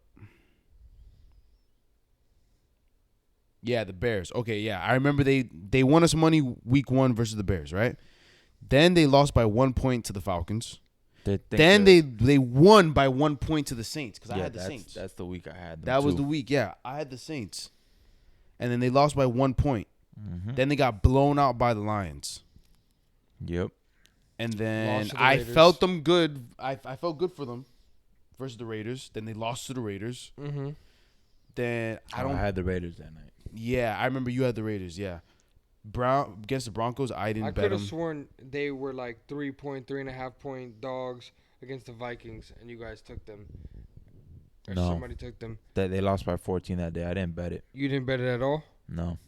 Yeah, the Bears. Okay, yeah. I remember they won us money week 1 versus the Bears, right? Then they lost by 1 point to the Falcons. Then they won by 1 point to the Saints because I had the Saints. That's the week I had them. That was the too. week, yeah. I had the Saints. And then they lost by 1 point. Mhm. Then they got blown out by the Lions. Yep. And then Lost to the I Raiders. felt them good. I felt good for them versus the Raiders. Then they lost to the Raiders. Mm-hmm. Then I had the Raiders that night. Yeah, I remember you had the Raiders. Yeah, against the Broncos, I didn't I bet could them. have sworn they were like 3.5 point dogs against the Vikings, and you guys took them. Or No. somebody took them. They lost by 14 that day. I didn't bet it. You didn't bet it at all? No.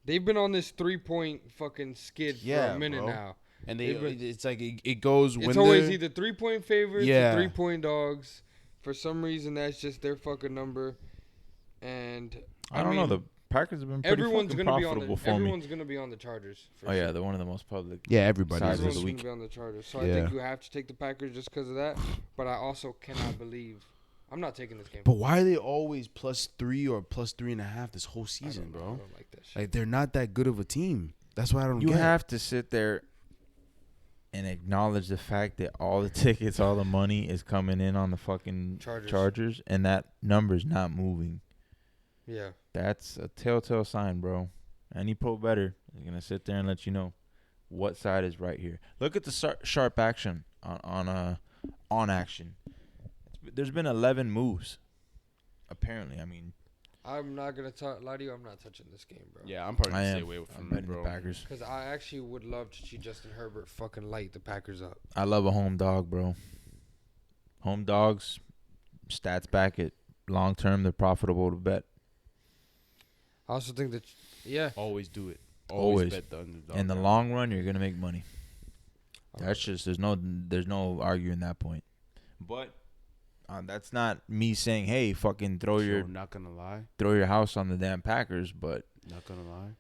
They've been on this 3-point fucking skid for Yeah, a minute bro. now. And They've it's like it goes when It's always they're- either 3-point favorites Yeah. or 3-point dogs. For some reason, that's just their fucking number. And I don't know. The Packers have been pretty everyone's fucking gonna be on profitable the for me. everyone's gonna be on the Chargers. For Oh yeah, sure. they're one of the most public. Yeah, everybody Sides is of Everyone's this the week. gonna be on the Chargers. So Yeah. I think you have to take the Packers just because of that. But I also cannot believe I'm not taking this game. But why are they always +3 or +3.5 this whole I season, don't know. I bro? don't like that shit. Like they're not that good of a team. That's why I don't You get. have to sit there and acknowledge the fact that all the tickets, all the money is coming in on the fucking Chargers. and that number's not moving. Yeah. That's a telltale sign, bro. Any pro better is gonna sit there and let you know what side is right here. Look at the sharp action on action. There's been 11 moves. Apparently, I mean, I'm not gonna lie to you. I'm not touching this game, bro. Yeah, I'm probably I gonna stay am. away I'm from it, betting bro. the Packers. Because I actually would love to see Justin Herbert fucking light the Packers up. I love a home dog, bro. Home dogs, stats back it. Long term, they're profitable to bet. I also think that, yeah. Always do it. Always. bet the underdog. In the long run, you're gonna make money. That's just there's no arguing that point. But that's not me saying, hey, fucking throw not gonna lie. your house on the damn Packers. But Not gonna lie.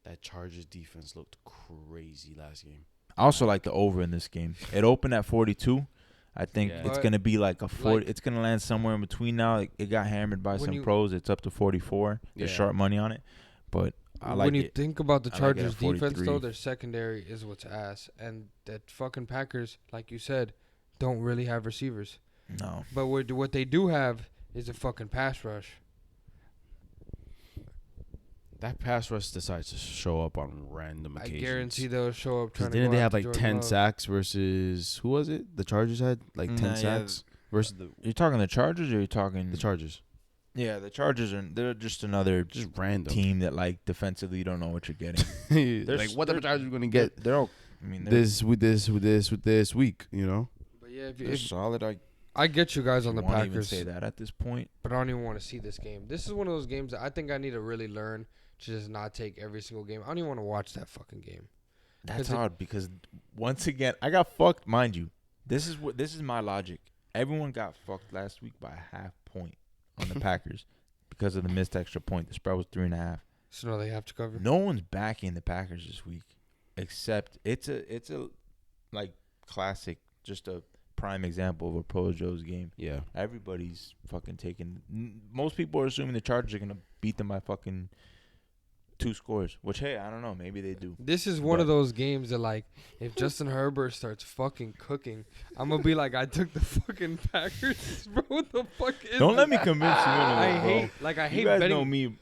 That Chargers defense looked crazy last game. I also like the over in this game. It opened at 42. I think Yeah. it's But, gonna be like a 40. like- It's gonna land somewhere in between now. It got hammered by When some you- pros. It's up to 44. There's Yeah. sharp money on it, but I like when you it. think about the I like it Chargers' at defense, 43. though, their secondary is what's ass, and that fucking Packers, like you said, don't really have receivers. No, But what they do have is a fucking pass rush. That pass rush decides to show up on random I occasions. guarantee they'll show up Because trying to didn't go they have after like Jordan 10 Love. sacks versus who was it? The Chargers had like 10 Nah, yeah. sacks versus you're talking the Chargers, or you're talking the Chargers. Yeah, the Chargers they're just another Just random. team that like defensively you don't know what you're getting. Like what the Chargers are going to get They're all. I mean, they're, this with this week, you know? But yeah, they're if solid. I get you guys on the won't even Packers, say that at this point. but I don't even want to see this game. This is one of those games that I think I need to really learn to just not take every single game. I don't even want to watch that fucking game. That's 'Cause it- hard because once again I got fucked. Mind you, this is my logic. Everyone got fucked last week by a half point on the Packers because of the missed extra point. The spread was 3.5. So now they have to cover. No one's backing the Packers this week, except it's a like classic, just a prime example of a Pro Joe's game. Yeah. Everybody's fucking taking. Most people are assuming the Chargers are gonna beat them by fucking 2 scores. Which hey, I don't know. Maybe they do. This is one of But- those games that, like, if Justin Herbert starts fucking cooking, I'm gonna be like, I took the fucking Packers, bro. What the fuck is? Don't let me this? convince you. I Into it, hate, bro. I hate You guys betting. know me.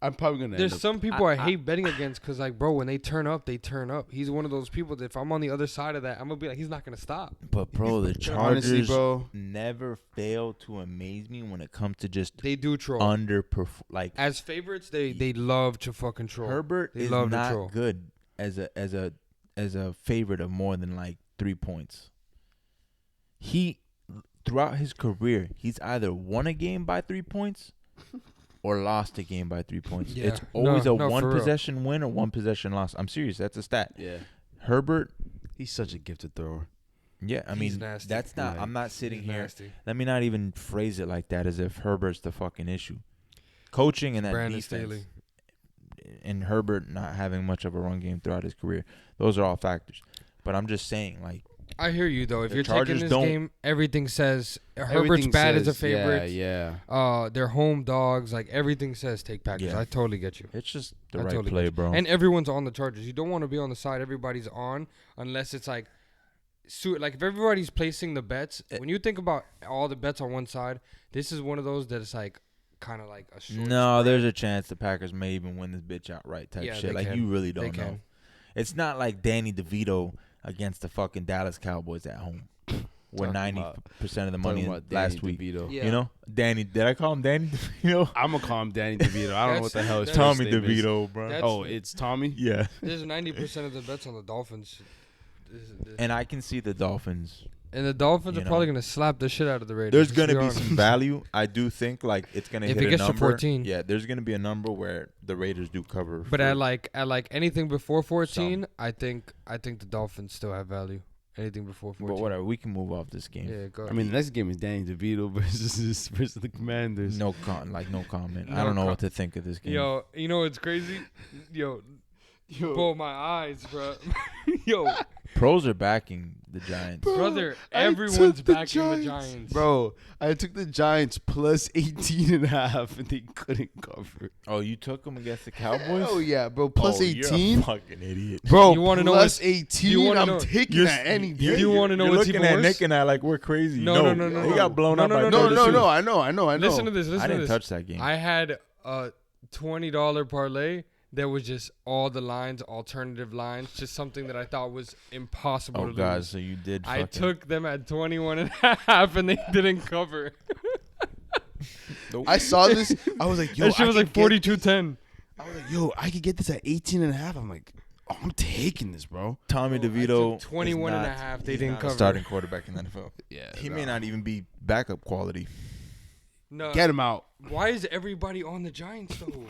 I'm probably going to There's some people I I- hate betting against because, like, bro, when they turn up, they turn up. He's one of those people that if I'm on the other side of that, I'm gonna be like, he's not gonna stop. But bro, the Chargers honestly, bro, never fail to amaze me when it comes to just They do troll. underperform. Like As favorites, they love to fucking troll. Herbert They is love to not troll. good as a favorite of more than like 3 points. He throughout his career, he's either won a game by 3 points or lost a game by 3 points. Yeah. It's always No, a one for real. possession win or one possession loss. I'm serious. That's a stat. yeah. Herbert. He's such a gifted thrower. Yeah, I He's mean nasty. that's not. Yeah. I'm not sitting He's here. nasty. Let me not even phrase it like that, as if Herbert's the fucking issue. Coaching and that Brandon defense, Staley. and Herbert not having much of a run game throughout his career. Those are all factors. But I'm just saying, like, I hear you though. If The you're Chargers taking this don't- game, everything says Herbert's Everything bad as a says- favorite. Yeah. They're home dogs. Like everything says take Packers. Yeah. I totally get you. it's just the I right totally play, get you. bro. And everyone's on the Chargers. You don't want to be on the side everybody's on unless it's like, like if everybody's placing the bets. When you think about all the bets on one side, this is one of those that it's like kind of like a short. No, spread. there's a chance the Packers may even win this bitch outright type Yeah, shit. they Like, can. you really They don't know. can. It's not like Danny DeVito against the fucking Dallas Cowboys at home, where Talking 90% of the money Talking about last Danny week. DeVito. Yeah. You know, Danny. Did I call him Danny DeVito? I'm gonna call him Danny DeVito. I don't know what the hell his That's- Tommy first name is. DeVito, bro. That's- Oh, it's Tommy. Yeah. There's 90% of the bets on the Dolphins. And I can see the Dolphins. And the Dolphins You are probably know. gonna slap the shit out of the Raiders. There's let's gonna be honest. some value. I do think like it's gonna If hit it a gets to number. 14. Yeah, there's gonna be a number where the Raiders do cover. But for- at like anything before 14, I think the Dolphins still have value. Anything before 14. but whatever, we can move off this game. Yeah, go. I mean, the next game is Danny DeVito versus the Commanders. No comment. No I don't know com- what to think of this game. Yo, you know what's crazy? Yo, bro, my eyes, bro. Yo, Pros are backing the Giants. brother, I everyone's took the backing the Giants. Bro, I took the Giants plus 18.5 and they couldn't cover. Oh, you took them against the Cowboys? Oh yeah, bro, plus Oh, you're a 18. fucking idiot. Bro, You wanna know plus what's- 18. you wanna I'm know- taking that any day. you wanna know you're what's looking even at worse? Nick and I like we're crazy. No, He no. got blown No, up no, by no, No, 32. no, I know. Listen to this. Listen I to didn't this. touch that game. I had a $20 parlay that was just all the lines, alternative lines, just something that I thought was impossible Oh to God, lose. so you did. I fucking- took them at 21.5 and they didn't cover. I saw this. I was like, yo, That shit was I like could get 42-10. I was like, yo, I could get this at 18.5. I'm like, oh, I'm taking this, bro. Tommy Bro, I DeVito. took 21 and a is not- half. They he's didn't not a cover. starting quarterback in the NFL. Yeah, He may not even be backup quality. No. get him out, Why is everybody on the Giants though?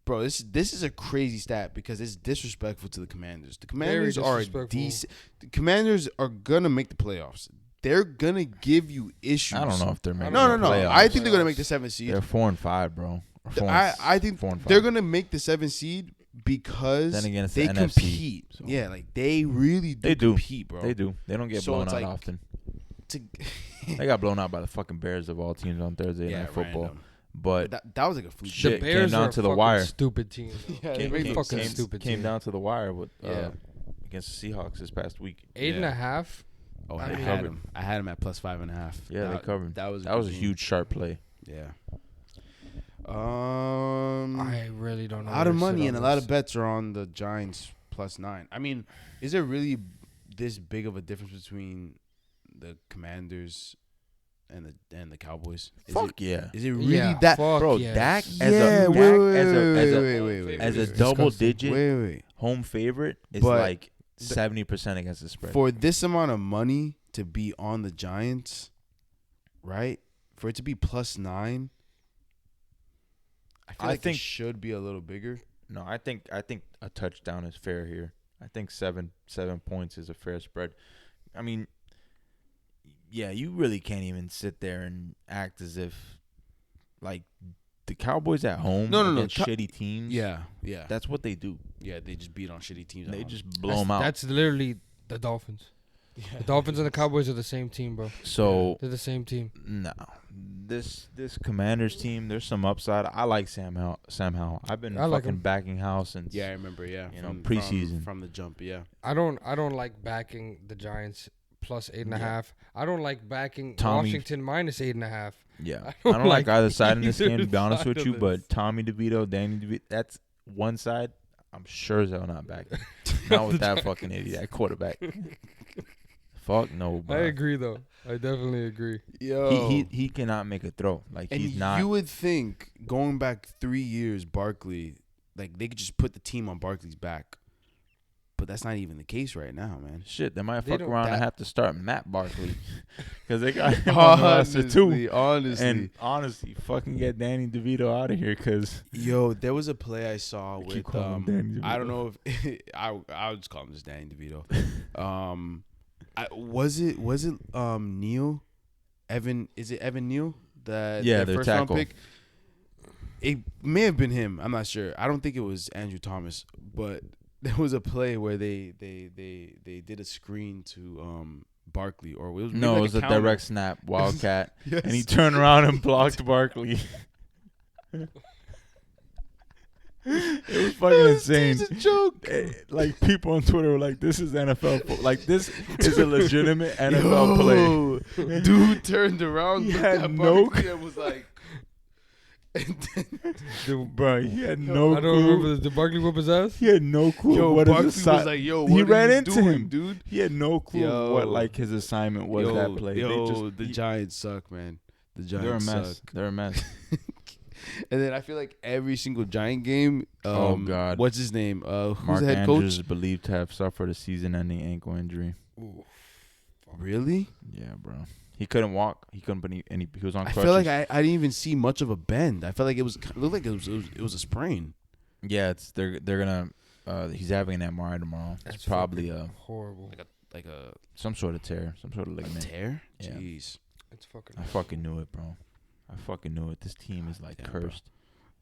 bro. This is a crazy stat because it's disrespectful to the Commanders. The Very Commanders are disrespectful. decent. The Commanders are gonna make the playoffs. They're gonna give you issues. I don't know if they're making. No. the playoffs. I think they're gonna make the 7th seed. They're 4-5, bro. Or 4 and I think 4 and 5. they're gonna make the 7th seed because Then again, it's they the NFC, compete. so. Yeah, like they really do They do. compete, bro. They do. They don't get So blown it's out like- often. To- They got blown out by the fucking Bears of all teams on Thursday Night Football. random. But That was like a fluke. Shit, the came Bears down are to a the fucking wire. stupid team. Yeah, They're they a fucking came- stupid came team. down to the wire with Yeah. against the Seahawks this past week. 8.5. Oh, I I mean- had him. I had him at plus 5.5. Yeah, they covered. That was That was a good game. huge sharp play. Yeah. I really don't know. A lot of where to sit money on and a lot this. of bets are on the Giants plus 9. I mean, is there really this big of a difference between the Commanders and the Cowboys? Yeah. Is it really Yeah, that? fuck Bro, yes. Dak as Yeah, a wait, Dak wait, as a wait, as a It's double disgusting. digit Wait. home favorite is But like 70% against the spread. For this amount of money to be on the Giants, right? For it to be plus 9, I think it should be a little bigger. No, I think a touchdown is fair here. I think 7 points is a fair spread. I mean, yeah, you really can't even sit there and act as if like the Cowboys at home against shitty teams. Yeah. That's what they do. Yeah, they just beat on shitty teams. They at home. just blow them out. That's literally the Dolphins. The Dolphins and the Cowboys are the same team, bro. So They're the same team. no, this Commanders team, there's some upside. I like Sam Howell. I've been I like fucking him. backing Howell since Yeah, I remember. Yeah, You know, preseason. from the jump. Yeah, I don't like backing the Giants plus 8.5. I don't like backing Tommy- Washington minus 8.5. Yeah, I I don't don't like like either side in this game, to be either honest with side you. of But this. Tommy DeVito, Danny DeVito, that's one side. I'm sure as hell not backing. Not with that fucking idiot, that quarterback. Fuck no, bro. I agree, though. I definitely agree. yo, He cannot make a throw. Like and he's not. you would think going back 3 years, Barkley, like they could just put the team on Barkley's back, but that's not even the case right now, man. Shit, they might They fuck don't- around and that- have to start Matt Barkley because they got him on the roster too. Honestly, And honestly, fucking get Danny DeVito out of here because yo, there was a play I saw keep with calling him Danny I don't DeVito. know if I'll just call him just Danny DeVito. Was it Neal? Evan, is it Evan Neal? Yeah, their their first round tackle. pick. It may have been him. I'm not sure. I don't think it was Andrew Thomas, but there was a play where they did a screen to Barkley, or it was maybe no, like it was a counter. direct snap, wildcat, Yes. and he turned around and blocked Barkley. It was fucking insane. It's a joke. Like people on Twitter were like, "This is NFL. Like this is a legitimate NFL play." Yo, dude turned around, He looked had at no Barkley and was like, Bro, he had no I don't clue. remember this. Did Barkley whip his ass? He had no clue yo, what Barkley his was assi- like, yo, he what are ran you into doing, him, dude? He had no clue Yo. what like his assignment was that play. The Giants suck, man. The They're a Giants mess. suck. They're a mess. And then I feel like every single Giant game. Oh, God. what's his name? Who's Mark the head Andrews is coach? believed to have suffered a season-ending ankle injury. Ooh. Really? Yeah, bro. He couldn't walk. He couldn't put any. He was on I crutches. feel like I didn't even see much of a bend. I felt like it looked like it was a sprain. Yeah, they're gonna. He's having an MRI tomorrow. That's It's probably fucking horrible. Like a some sort of tear, some sort of ligament. tear. Yeah. Jeez. It's fucking. I fucking knew it, bro. I fucking knew it. This team is like Damn, bro. cursed.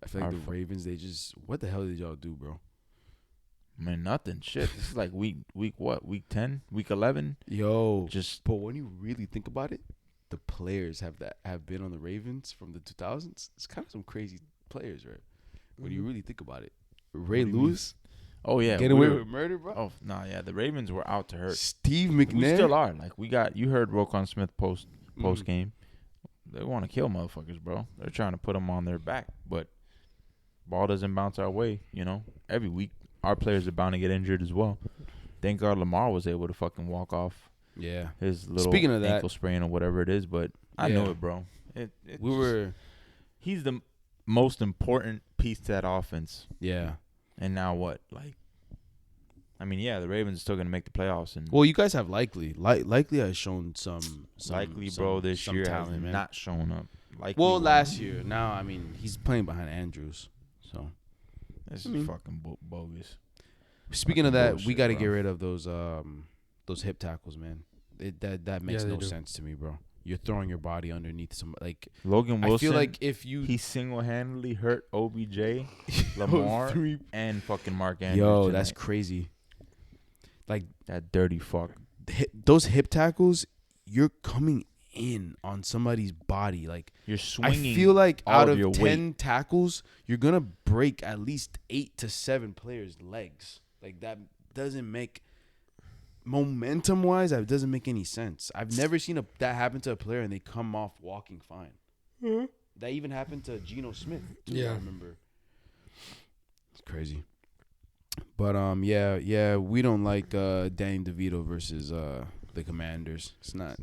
I feel like Our the Ravens. They just what the hell did y'all do, bro? Man, nothing. Shit. This is like week what? Week 10? Week 11? Yo, Just but when you really think about it, the players have been on the Ravens from the 2000s. It's kind of some crazy players, right? When you really think about it, Ray What do you mean? Lewis, oh yeah, get we away were- with murder, bro. Oh nah, yeah. The Ravens were out to hurt. Steve We McNair, still are. Like you heard Roquan Smith post Mhm. game. They want to kill motherfuckers, bro. They're trying to put them on their back, but ball doesn't bounce our way. You know, every week our players are bound to get injured as well. Thank God Lamar was able to fucking walk off Yeah, his little Speaking of that- ankle sprain or whatever it is. But I know Yeah. it, bro. He's the most important piece to that offense. yeah. And now what? Like, I mean, yeah, the Ravens are still gonna make the playoffs, and Well, you guys have likely has shown some likely, bro, this some year talent, has man. not shown up. Likely Well, won. last year. Now, I mean, he's playing behind Andrews. So, This I is mean- fucking bogus. speaking of Fucking that, we bullshit, got to bro. get rid of those hip tackles, man. That makes Yeah, they no do. sense to me, bro. you're throwing your body underneath some like Logan Wilson. I feel like if you he single-handedly hurt OBJ, Lamar, and fucking Mark Andrews. yo, tonight. that's crazy. Like that dirty fuck. Those hip tackles, you're coming in on somebody's body. Like you're swinging. I feel like all out of of 10 weight. tackles, you're gonna break at least 8 to 7 players' legs. Like that doesn't make momentum wise. That doesn't make any sense. I've never seen that happen to a player and they come off walking fine. Mm-hmm. That even happened to Geno Smith. Too, yeah, I remember. It's crazy. But yeah, we don't like Danny DeVito versus the Commanders. It's not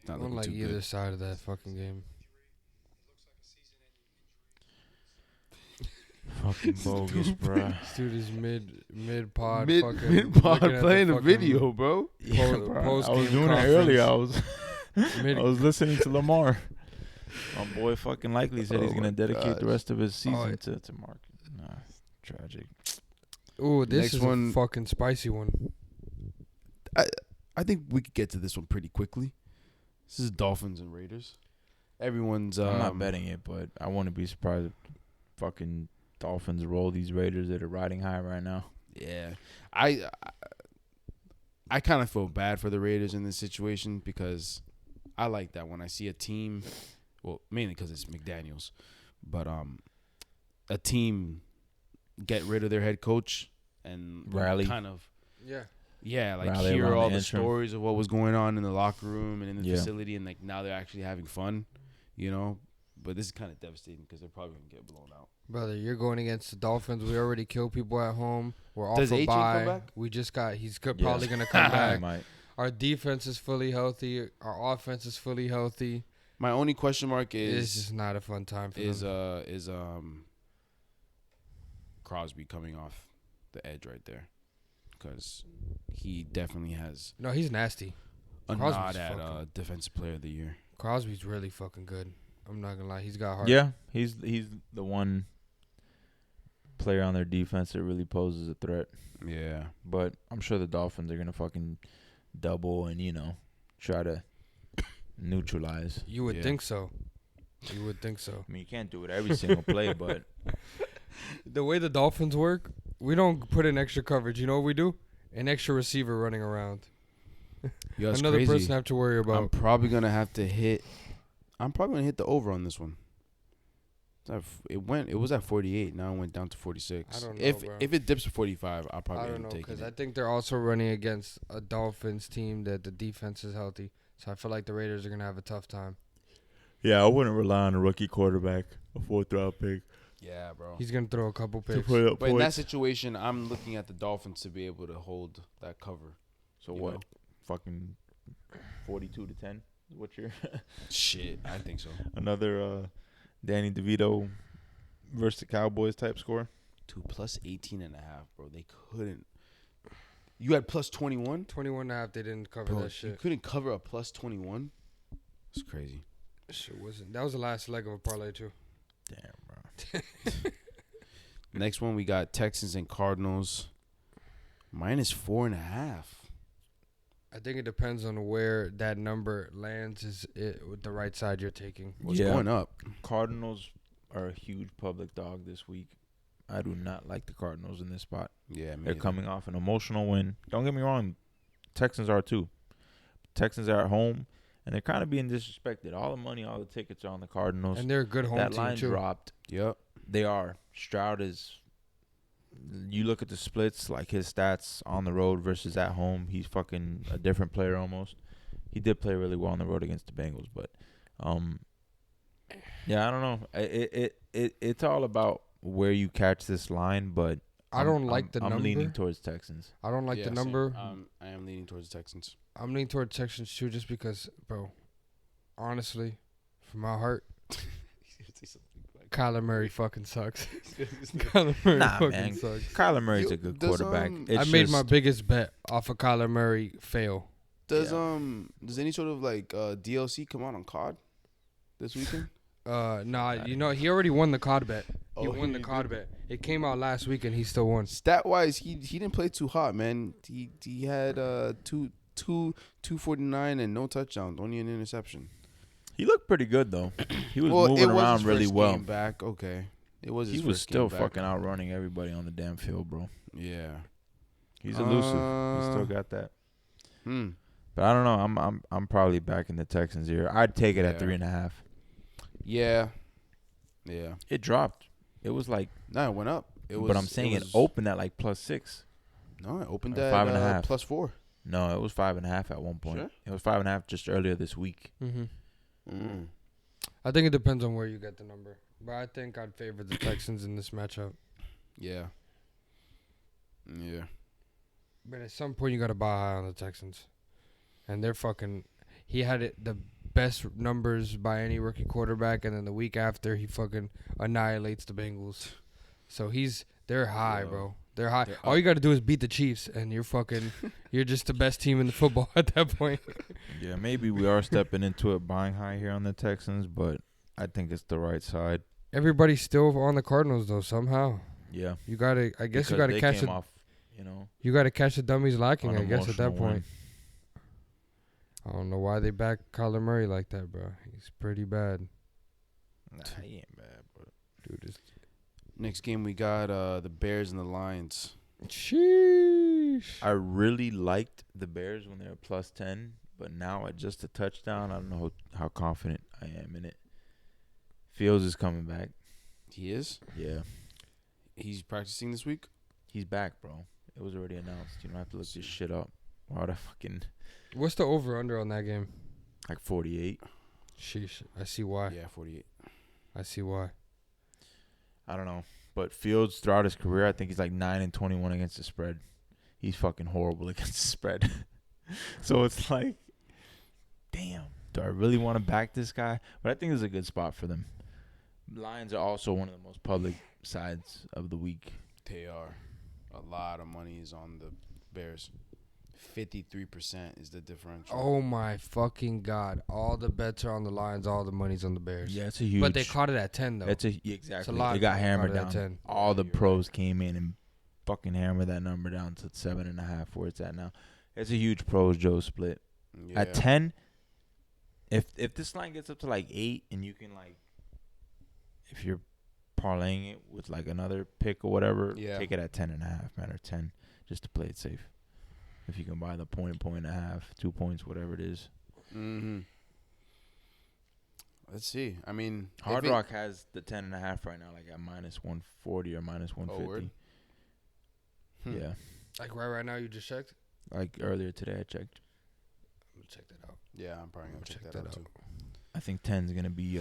I don't like either good. side of that fucking game. Fucking bogus, bro. This dude is mid pod playing the video, bro. Yeah, bro. I was doing it earlier. I was listening to Lamar. My boy fucking likely said he's gonna dedicate the rest of his season to Mark. Nah, tragic. Ooh, this is a fucking spicy one. I think we could get to this one pretty quickly. This is Dolphins and Raiders. Everyone's. I'm not betting it, but I wouldn't be surprised if fucking Dolphins roll these Raiders that are riding high right now. Yeah, I kind of feel bad for the Raiders in this situation because I like that when I see a team. Well, mainly because it's McDaniels, but a team get rid of their head coach and rally, kind of like rally hear all the interim. stories of what was going on in the locker room and in the facility, and like now they're actually having fun, you know. But this is kind of devastating because they're probably gonna get blown out. Brother, you're going against the Dolphins. We already killed people at home. We're off Does a A-Chain bye. come back? We just got. He's probably gonna come back. Might. Our defense is fully healthy. Our offense is fully healthy. My only question mark is it's just not a fun time for them. Is Crosby coming off the edge right there, because he definitely has he's nasty. a nod at defensive player of the year. Crosby's really fucking good. I'm not gonna lie, he's got heart. Yeah, he's the one player on their defense that really poses a threat. Yeah, but I'm sure the Dolphins are gonna fucking double and try to neutralize. You would think so. You would think so. I mean, you can't do it every single play, but the way the Dolphins work, we don't put in extra coverage. You know what we do? An extra receiver running around. Yo, another crazy. person I have to worry about. I'm probably gonna hit the over on this one. It was at 48. Now it went down to 46. I don't know, if it dips to 45, I'll probably end up taking it. Because I think they're also running against a Dolphins team that the defense is healthy. So I feel like the Raiders are gonna have a tough time. Yeah, I wouldn't rely on a rookie quarterback, a 4th-round pick. Yeah, bro. He's gonna throw a couple picks. But in that situation, I'm looking at the Dolphins to be able to hold that cover. So what? Fucking 42-10. What's your shit? I think so. Another Danny DeVito versus the Cowboys type score. Plus 18.5, bro. They couldn't. You had plus 21? 21.5. They didn't cover that shit. You couldn't cover a plus 21? It's crazy. Shit wasn't. That was the last leg of a parlay too. Damn, bro. Next one, we got Texans and Cardinals. Minus 4.5. I think it depends on where that number lands. Is it with the right side you're taking? What's going up? Cardinals are a huge public dog this week. I do not like the Cardinals in this spot. Yeah, they're coming off an emotional win. Don't get me wrong, Texans are too. Texans are at home, and they're kind of being disrespected. All the money, all the tickets are on the Cardinals. And they're a good home team, too. That line dropped. Yep. They are. Stroud is, you look at the splits, like his stats on the road versus at home, he's fucking a different player almost. He did play really well on the road against the Bengals, but, yeah, I don't know. It's all about where you catch this line, but I don't like the number. I'm leaning towards Texans. I don't like the number. I am leaning towards the Texans. I'm leaning towards Texans too, just because, bro. Honestly, from my heart, Kyler Murray fucking sucks. Kyler Murray fucking sucks. Kyler Murray's a good quarterback. I made my biggest bet off of Kyler Murray fail. Does any sort of like DLC come out on COD this weekend? Nah, he already won the COD bet. He won the COD bet. It came out last week and he still won. Stat wise, he didn't play too hot, man. He had 249 and no touchdowns, only an interception. He looked pretty good though. He was Well, it moving was around his really first well. game back. Okay, it was. His He was first still game back. fucking outrunning everybody on the damn field, bro. Yeah. He's elusive. He still got that. Hmm. But I don't know. I'm probably back in the Texans here. I'd take it at Yeah. 3.5. Yeah. Yeah. It dropped. It was like. No, it went up. It was. But I'm saying it opened at like +6. No, it opened Or at 5.5. +4. No, it was 5.5 at one point. Sure? It was 5.5 just earlier this week. Mm-hmm. I think it depends on where you get the number, but I think I'd favor the Texans in this matchup. Yeah. Yeah. But at some point, you got to buy high on the Texans. And they're fucking. He had the best numbers by any rookie quarterback, and then the week after, he fucking annihilates the Bengals. So they're high, Yo. bro. They're high. They're All up. you got to do is beat the Chiefs, and you're just the best team in the football at that point. Yeah, maybe we are stepping into it buying high here on the Texans, but I think it's the right side. Everybody's still on the Cardinals though. Somehow, Yeah. you gotta. I guess you Because gotta they catch came it. off, you know, You gotta catch the dummies lacking. I guess at that unemotional win. point. I don't know why they back Kyler Murray like that, bro. He's pretty bad, Nah, he ain't bad, but dude. Next game we got the Bears and the Lions. Sheesh. I really liked the Bears when they were +10, but now at just a touchdown, I don't know how confident I am in it. Fields is coming back. He is. Yeah. He's practicing this week. He's back, bro. It was already announced. You don't have to look this shit up. Why would I fucking What's the over under on that game? like 48? Sheesh. I see why. Yeah, 48. I see why. I don't know. But Fields throughout his career, I think he's like 9-21 against the spread. He's fucking horrible against the spread. So it's like, damn, do I really want to back this guy? But I think it's a good spot for them. Lions are also one of the most public sides of the week. They are. A lot of money is on the Bears. 53% is the differential. Oh my fucking god! All the bets are on the Lions. All the money's on the Bears. Yeah, it's a huge. But they caught it at 10 though. Exactly. It's a lot They got of hammered caught it at down. 10. All the You're pros came in and fucking hammered that number down to 7.5, where it's at now. It's a huge pros Joe split. Yeah. At 10, if this line gets up to like 8 and you can like, if you're parlaying it with like another pick or whatever, Yeah. take it at 10.5, man, or 10, just to play it safe. If you can buy the point and a half, 2 points, whatever it is. Mm-hmm. Let's see. I mean, Hard if it- Rock has the 10.5 right now, like at -140 or -150. word? Yeah, Like right now, you just checked. like earlier today I checked. I'm gonna check that out. Yeah, I'm probably gonna check that out too. I think 10's gonna be.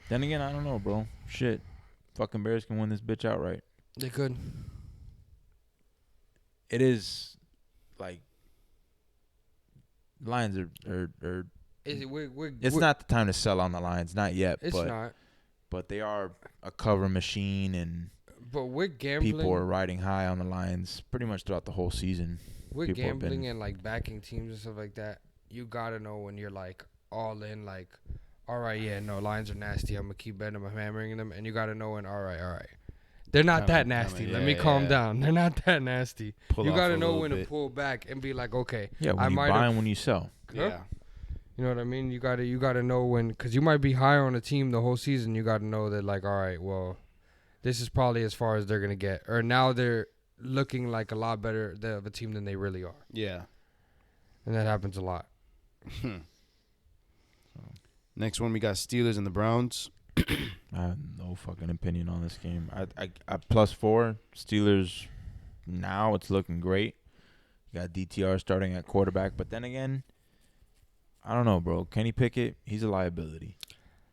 Then again, I don't know, bro. Shit, fucking Bears can win this bitch outright. They could. It is like Lions are Is it? it's not the time to sell on the Lions, not yet. It's but not. but they are a cover machine, and But with gambling, people are riding high on the Lions pretty much throughout the whole season. with people have gambling been- and like backing teams and stuff like that, you gotta know when you're like all in. Like, all right, yeah, no, Lions are nasty. I'm gonna keep betting them, I'm hammering them, and you gotta know when. All right. They're not that nasty. Let me calm down. They're not that nasty. Pull You off gotta a know little when to bit. pull back and be like, okay, Yeah, I when you might buy have- and when you sell. Huh? Yeah. you know what I mean? You gotta know when, because you might be higher on a team the whole season. You gotta know that, like, all right, well, this is probably as far as they're gonna get, or now they're looking like a lot better of a team than they really are, Yeah. and that happens a lot. Next one, we got Steelers and the Browns. I have no fucking opinion on this game. I +4 Steelers. Now it's looking great. You got DTR starting at quarterback, but then again, I don't know, bro. Kenny Pickett, he's a liability.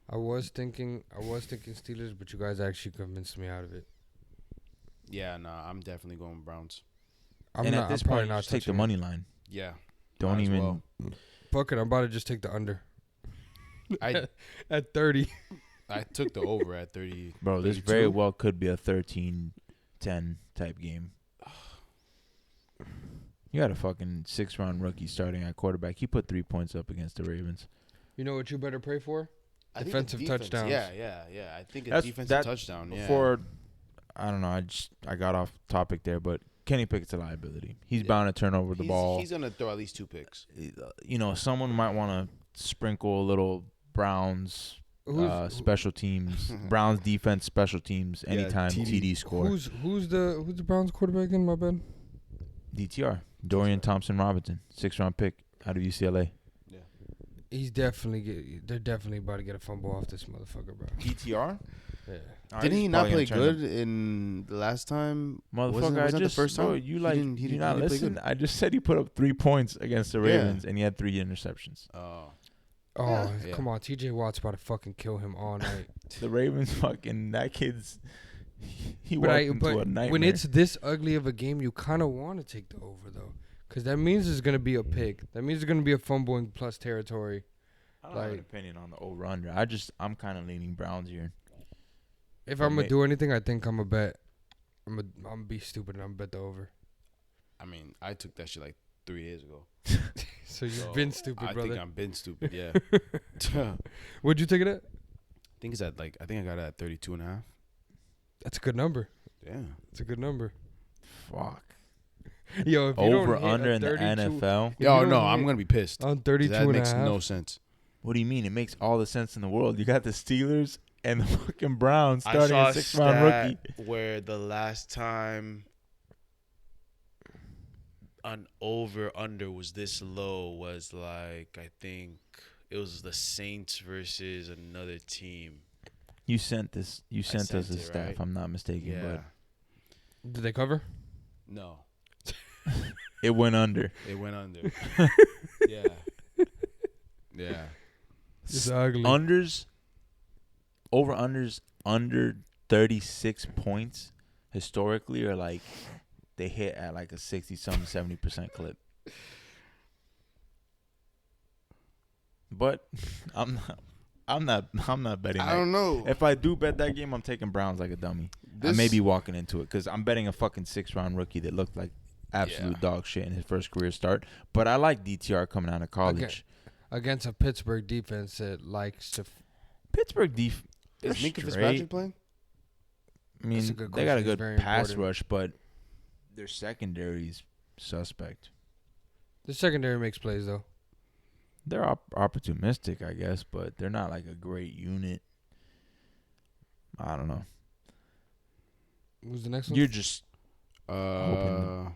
I was thinking Steelers, but you guys actually convinced me out of it. Yeah, I'm definitely going Browns. I'm and not, at this I'm probably point, not just take the touching it. money line. Yeah. Don't Might as even. well. Fuck it, I'm about to just take the under I at 30. I took the over at 30. Bro, this 32. very well could be a 13-10 type game. You got a fucking 6-round rookie starting at quarterback. He put 3 points up against the Ravens. You know what you better pray for? I think Defensive the defense- touchdowns. Yeah. I think a That's- defensive that- touchdown. Yeah. Before, I don't know. I got off topic there, but Kenny Pickett's a liability. He's Yeah. bound to turn over the ball. He's gonna throw at least 2 picks. You know, someone might want to sprinkle a little Browns Who's special teams, Browns defense, special teams, Yeah, anytime TD score. who's the Browns quarterback again? My bad. DTR, Dorian Thompson-Robinson, 6th-round pick out of UCLA. He's definitely they're definitely about to get a fumble off this motherfucker, bro. DTR? Yeah. Didn't he not play good in the last time? Motherfucker, wasn't that the first time? Bro, you like, didn't- you didn't not play listen? good. I just said he put up 3 points against the Ravens, and he had 3 interceptions. Oh, Yeah. come on. TJ Watt's about to fucking kill him all night. The Ravens fucking, that kid's, he But walked into a nightmare. when it's this ugly of a game, you kind of want to take the over, though. Because that means there's going to be a pick. That means there's going to be a fumble in plus territory. I don't have an opinion on the over-under. I'm kind of leaning Browns here. If I'm going to do anything, I think I'm going to bet. I'm going to be stupid and I'm going to bet the over. I mean, I took that shit like 3 days ago. So you've been stupid, brother. I think I've been stupid, yeah. What'd you take it at? I think I got it at 32.5. That's a good number. Yeah. That's a good number. Fuck. Yo, if you Over don't hit under a in the 32 NFL. if you Yo, don't no, hit I'm gonna be pissed. on 32 That and makes a half. no sense. What do you mean? It makes all the sense in the world. You got the Steelers and the fucking Browns starting a 6th-round rookie. Where the last time an over-under was this low was like, I think it was the Saints versus another team. You sent us a sent it, stat, right? if I'm not mistaken. Yeah. Did they cover? No. But it went under. It went under. Yeah. Yeah. It's ugly. Over-unders under 36 points historically are like they hit at like a 60-something, 70% clip. But I'm not betting that. I don't know. If I do bet that game, I'm taking Browns like a dummy. I may be walking into it because I'm betting a fucking 6th-round rookie that looked like absolute dog shit in his first career start. But I like DTR coming out of college. Against a Pittsburgh defense that likes to. Pittsburgh Is Minka straight. Fitzpatrick playing? I mean, That's a good they got a question. It's good very pass important. rush, but their secondary's suspect. The secondary makes plays, though. They're opportunistic, I guess, but they're not like a great unit. I don't know. Who's the next one? You're just hoping. Uh,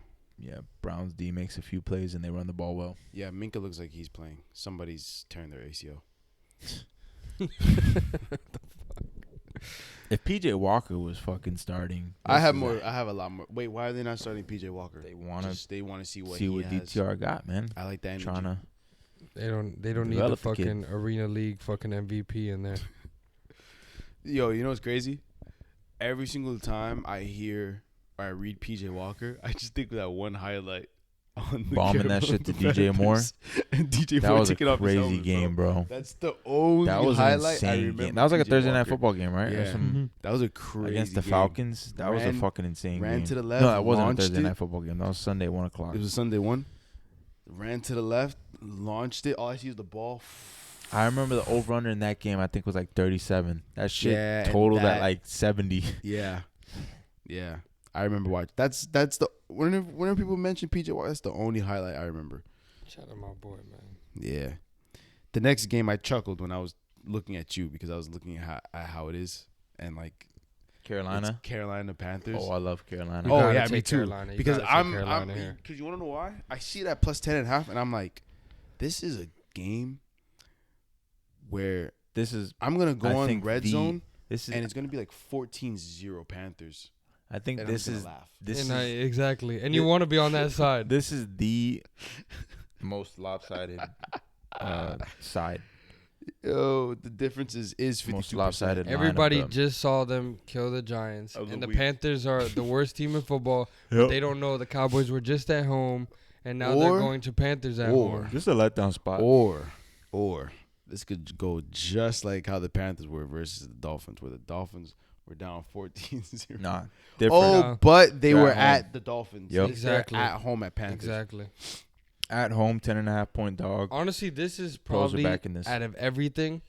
Browns D makes a few plays and they run the ball well. yeah, Minka looks like he's playing. Somebody's turned their ACL. If PJ Walker was fucking starting, I have a lot more. Wait, why are they not starting PJ Walker? They want to They want to see what see he what has. DTR got, man. I like that energy. Trying to. They don't need the Develop the kid. fucking Arena League fucking MVP in there. Yo, you know what's crazy? Every single time I hear or I read PJ Walker, I just think of that one highlight on the Bombing that shit to DJ Moore. And DJ That Moore was a taking off his crazy helmet, game, bro. That's the only That was an highlight I insane remember. game. That was like a PJ Thursday night Walker. football game, right? Or Yeah. some- That was a crazy against the game. Falcons. That was a Ran- fucking insane ran game. to the left, No, that wasn't a launched Thursday it. night football game. That was Sunday, 1 o'clock. It was Sunday one. Ran to the left, launched it. All I see is the ball. I remember the over-under in that game, I think, was like 37. That shit Yeah, and totaled that- at like 70. Yeah, yeah. I remember watching. That's the whenever people mention PJ Walker, that's the only highlight I remember. Shout out my boy, man. Yeah. The next game I chuckled when I was looking at you because I was looking at how it is and like Carolina. it's Carolina Panthers. Oh, I love Carolina. You Oh, gotta yeah, take me too. Carolina. You Because gotta take I'm Carolina here. because you want to know why? I see that plus 10.5 and I'm like, this is a game where This is I'm gonna go I on think red the- zone this is and it's gonna be like 14-0 Panthers. I think And this I'm is gonna laugh. this And is exactly. And you want to be on that side. this is the most lopsided side. Yo, the difference is 52%. Most lopsided. Everybody lineup. just saw them kill the Giants. Of the And the week. Panthers are the worst team in football. Yep. They don't know the Cowboys were just at home. And now they're Or- going to Panthers at or- home. Just a letdown spot. Or this could go just like how the Panthers were versus the Dolphins, where the Dolphins were down 14-0. Nah, different. Oh, No. but they They're were at home. at the Dolphins. Yep. They're Exactly. at home at Panthers. Exactly. At home, 10.5-point dog. Honestly, this is Pros are probably, back in this. out of everything,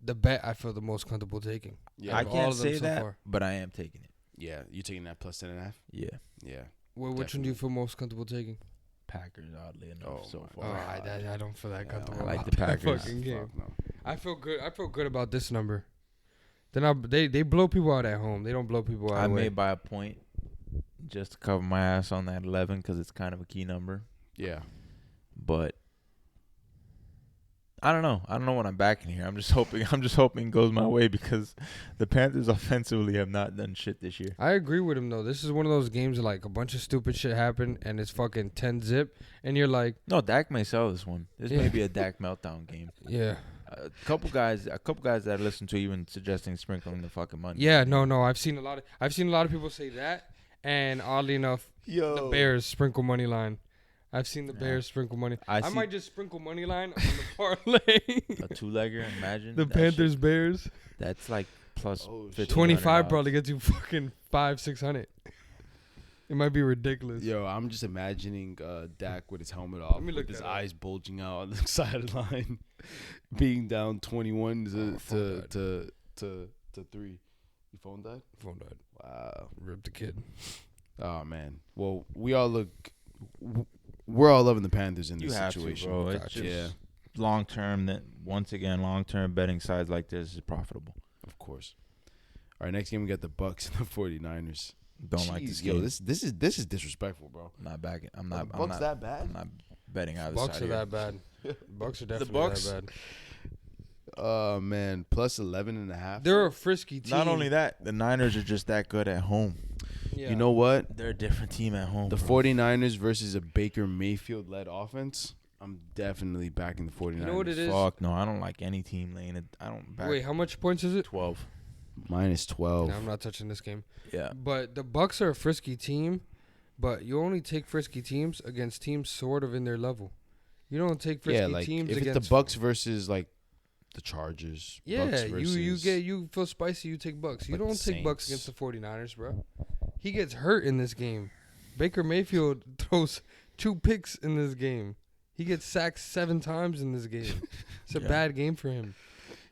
the bet I feel the most comfortable taking. Yeah, I of all can't of them say so that, far. but I am taking it. yeah. You taking that plus 10.5? Yeah, Yeah. Which one do you feel most comfortable taking? Packers, oddly enough, Oh so my Oh, far. I don't feel that Yeah, comfortable. I like about the that Packers. fucking game. Fuck no. I feel good. I feel good about this number. They blow people out at home. They don't blow people out. I may buy a point just to cover my ass on that 11 because it's kind of a key number. Yeah. But I don't know. I don't know what I'm backing here. I'm just hoping it goes my way because the Panthers offensively have not done shit this year. I agree with him though. This is one of those games like a bunch of stupid shit happened and it's fucking 10-zip and you're like, no, Dak may sell this one. This may be a Dak meltdown game. Yeah. A couple guys that I listen to even suggesting sprinkling the fucking money. Yeah, no. I've seen a lot of people say that, and oddly enough, the Bears sprinkle money line. I've seen the Bears sprinkle money. I might just sprinkle money line on the parlay. A two-legger, imagine. The Panthers shit, Bears. That's like plus 25 probably gets you fucking $500-$600. It might be ridiculous. Yo, I'm just imagining Dak with his helmet off, with his eyes bulging out on the sideline, being down 21 to 3. Your phone died? Phone died. Wow. Ripped the kid. Oh man. Well, we're all loving the Panthers in this situation, bro. It's just long term. That once again, long term betting sides like this is profitable. Of course. All right, next game we got the Bucks and the 49ers. Don't like this game. Yo, this is disrespectful, bro. I'm not backing. I'm not. Bucks that bad? I'm not betting either Bucks side are here. that bad. Bucks are definitely Bucks? that bad. Oh man, plus 11.5. They're a frisky team. Not only that, the Niners are just that good at home. Yeah. You know what? They're a different team at home. The 49ers versus a Baker Mayfield-led offense, I'm definitely backing the 49ers. You know what it is? Fuck no, I don't like any team laying it. I don't back. Wait, how much points is it? 12. Minus 12. No, I'm not touching this game. Yeah. But the Bucks are a frisky team, but you only take frisky teams against teams sort of in their level. You don't take frisky teams if against it's the Bucks versus like the Chargers. Yeah, Bucks versus you feel spicy, you take Bucks. You like don't the take Bucks Saints. against the 49ers, bro. He gets hurt in this game. Baker Mayfield throws 2 picks in this game. He gets sacked 7 times in this game. It's a bad game for him.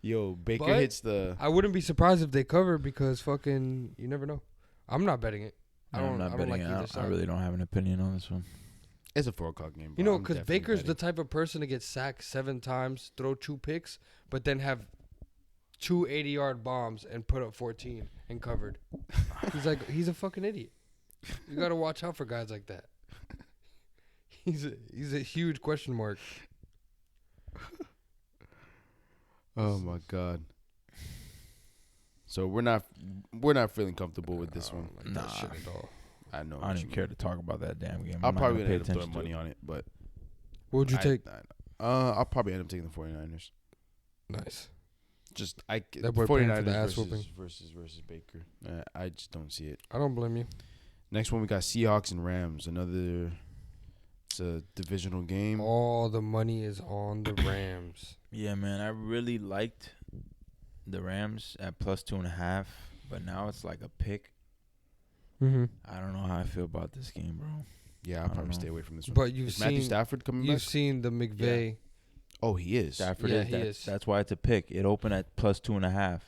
Yo, Baker But hits the. I wouldn't be surprised if they cover because fucking you never know. I'm not betting it. I'm not betting like it. either I side. really don't have an opinion on this one. It's a 4 o'clock game. Bro. You know, I'm because definitely Baker's the betting. type of person to get sacked 7 times, throw 2 picks, but then have 2 80-yard bombs and put up 14 and covered. He's a fucking idiot. You got to watch out for guys like that. He's a huge question mark. Oh my god. So we're not feeling comfortable with this one. Like that shit at all. I know. I don't even care to talk about that damn game. I'll I'm not probably gonna end pay up throwing attention money to it. on it, but What would you take? I'll probably end up taking the 49ers. Nice. Just That boy paying for the ass versus Baker. I just don't see it. I don't blame you. Next one we got Seahawks and Rams. It's a divisional game. All the money is on the Rams. Yeah, man, I really liked the Rams at plus 2.5, but now it's like a pick. Mm-hmm. I don't know how I feel about this game, bro. Yeah, I'll I don't probably know. stay away from this one. But you've Is Matthew seen Stafford coming you've back? seen the McVay. Oh, he is. Stafford Yeah, is. he is. That's why it's a pick. It opened at plus 2.5,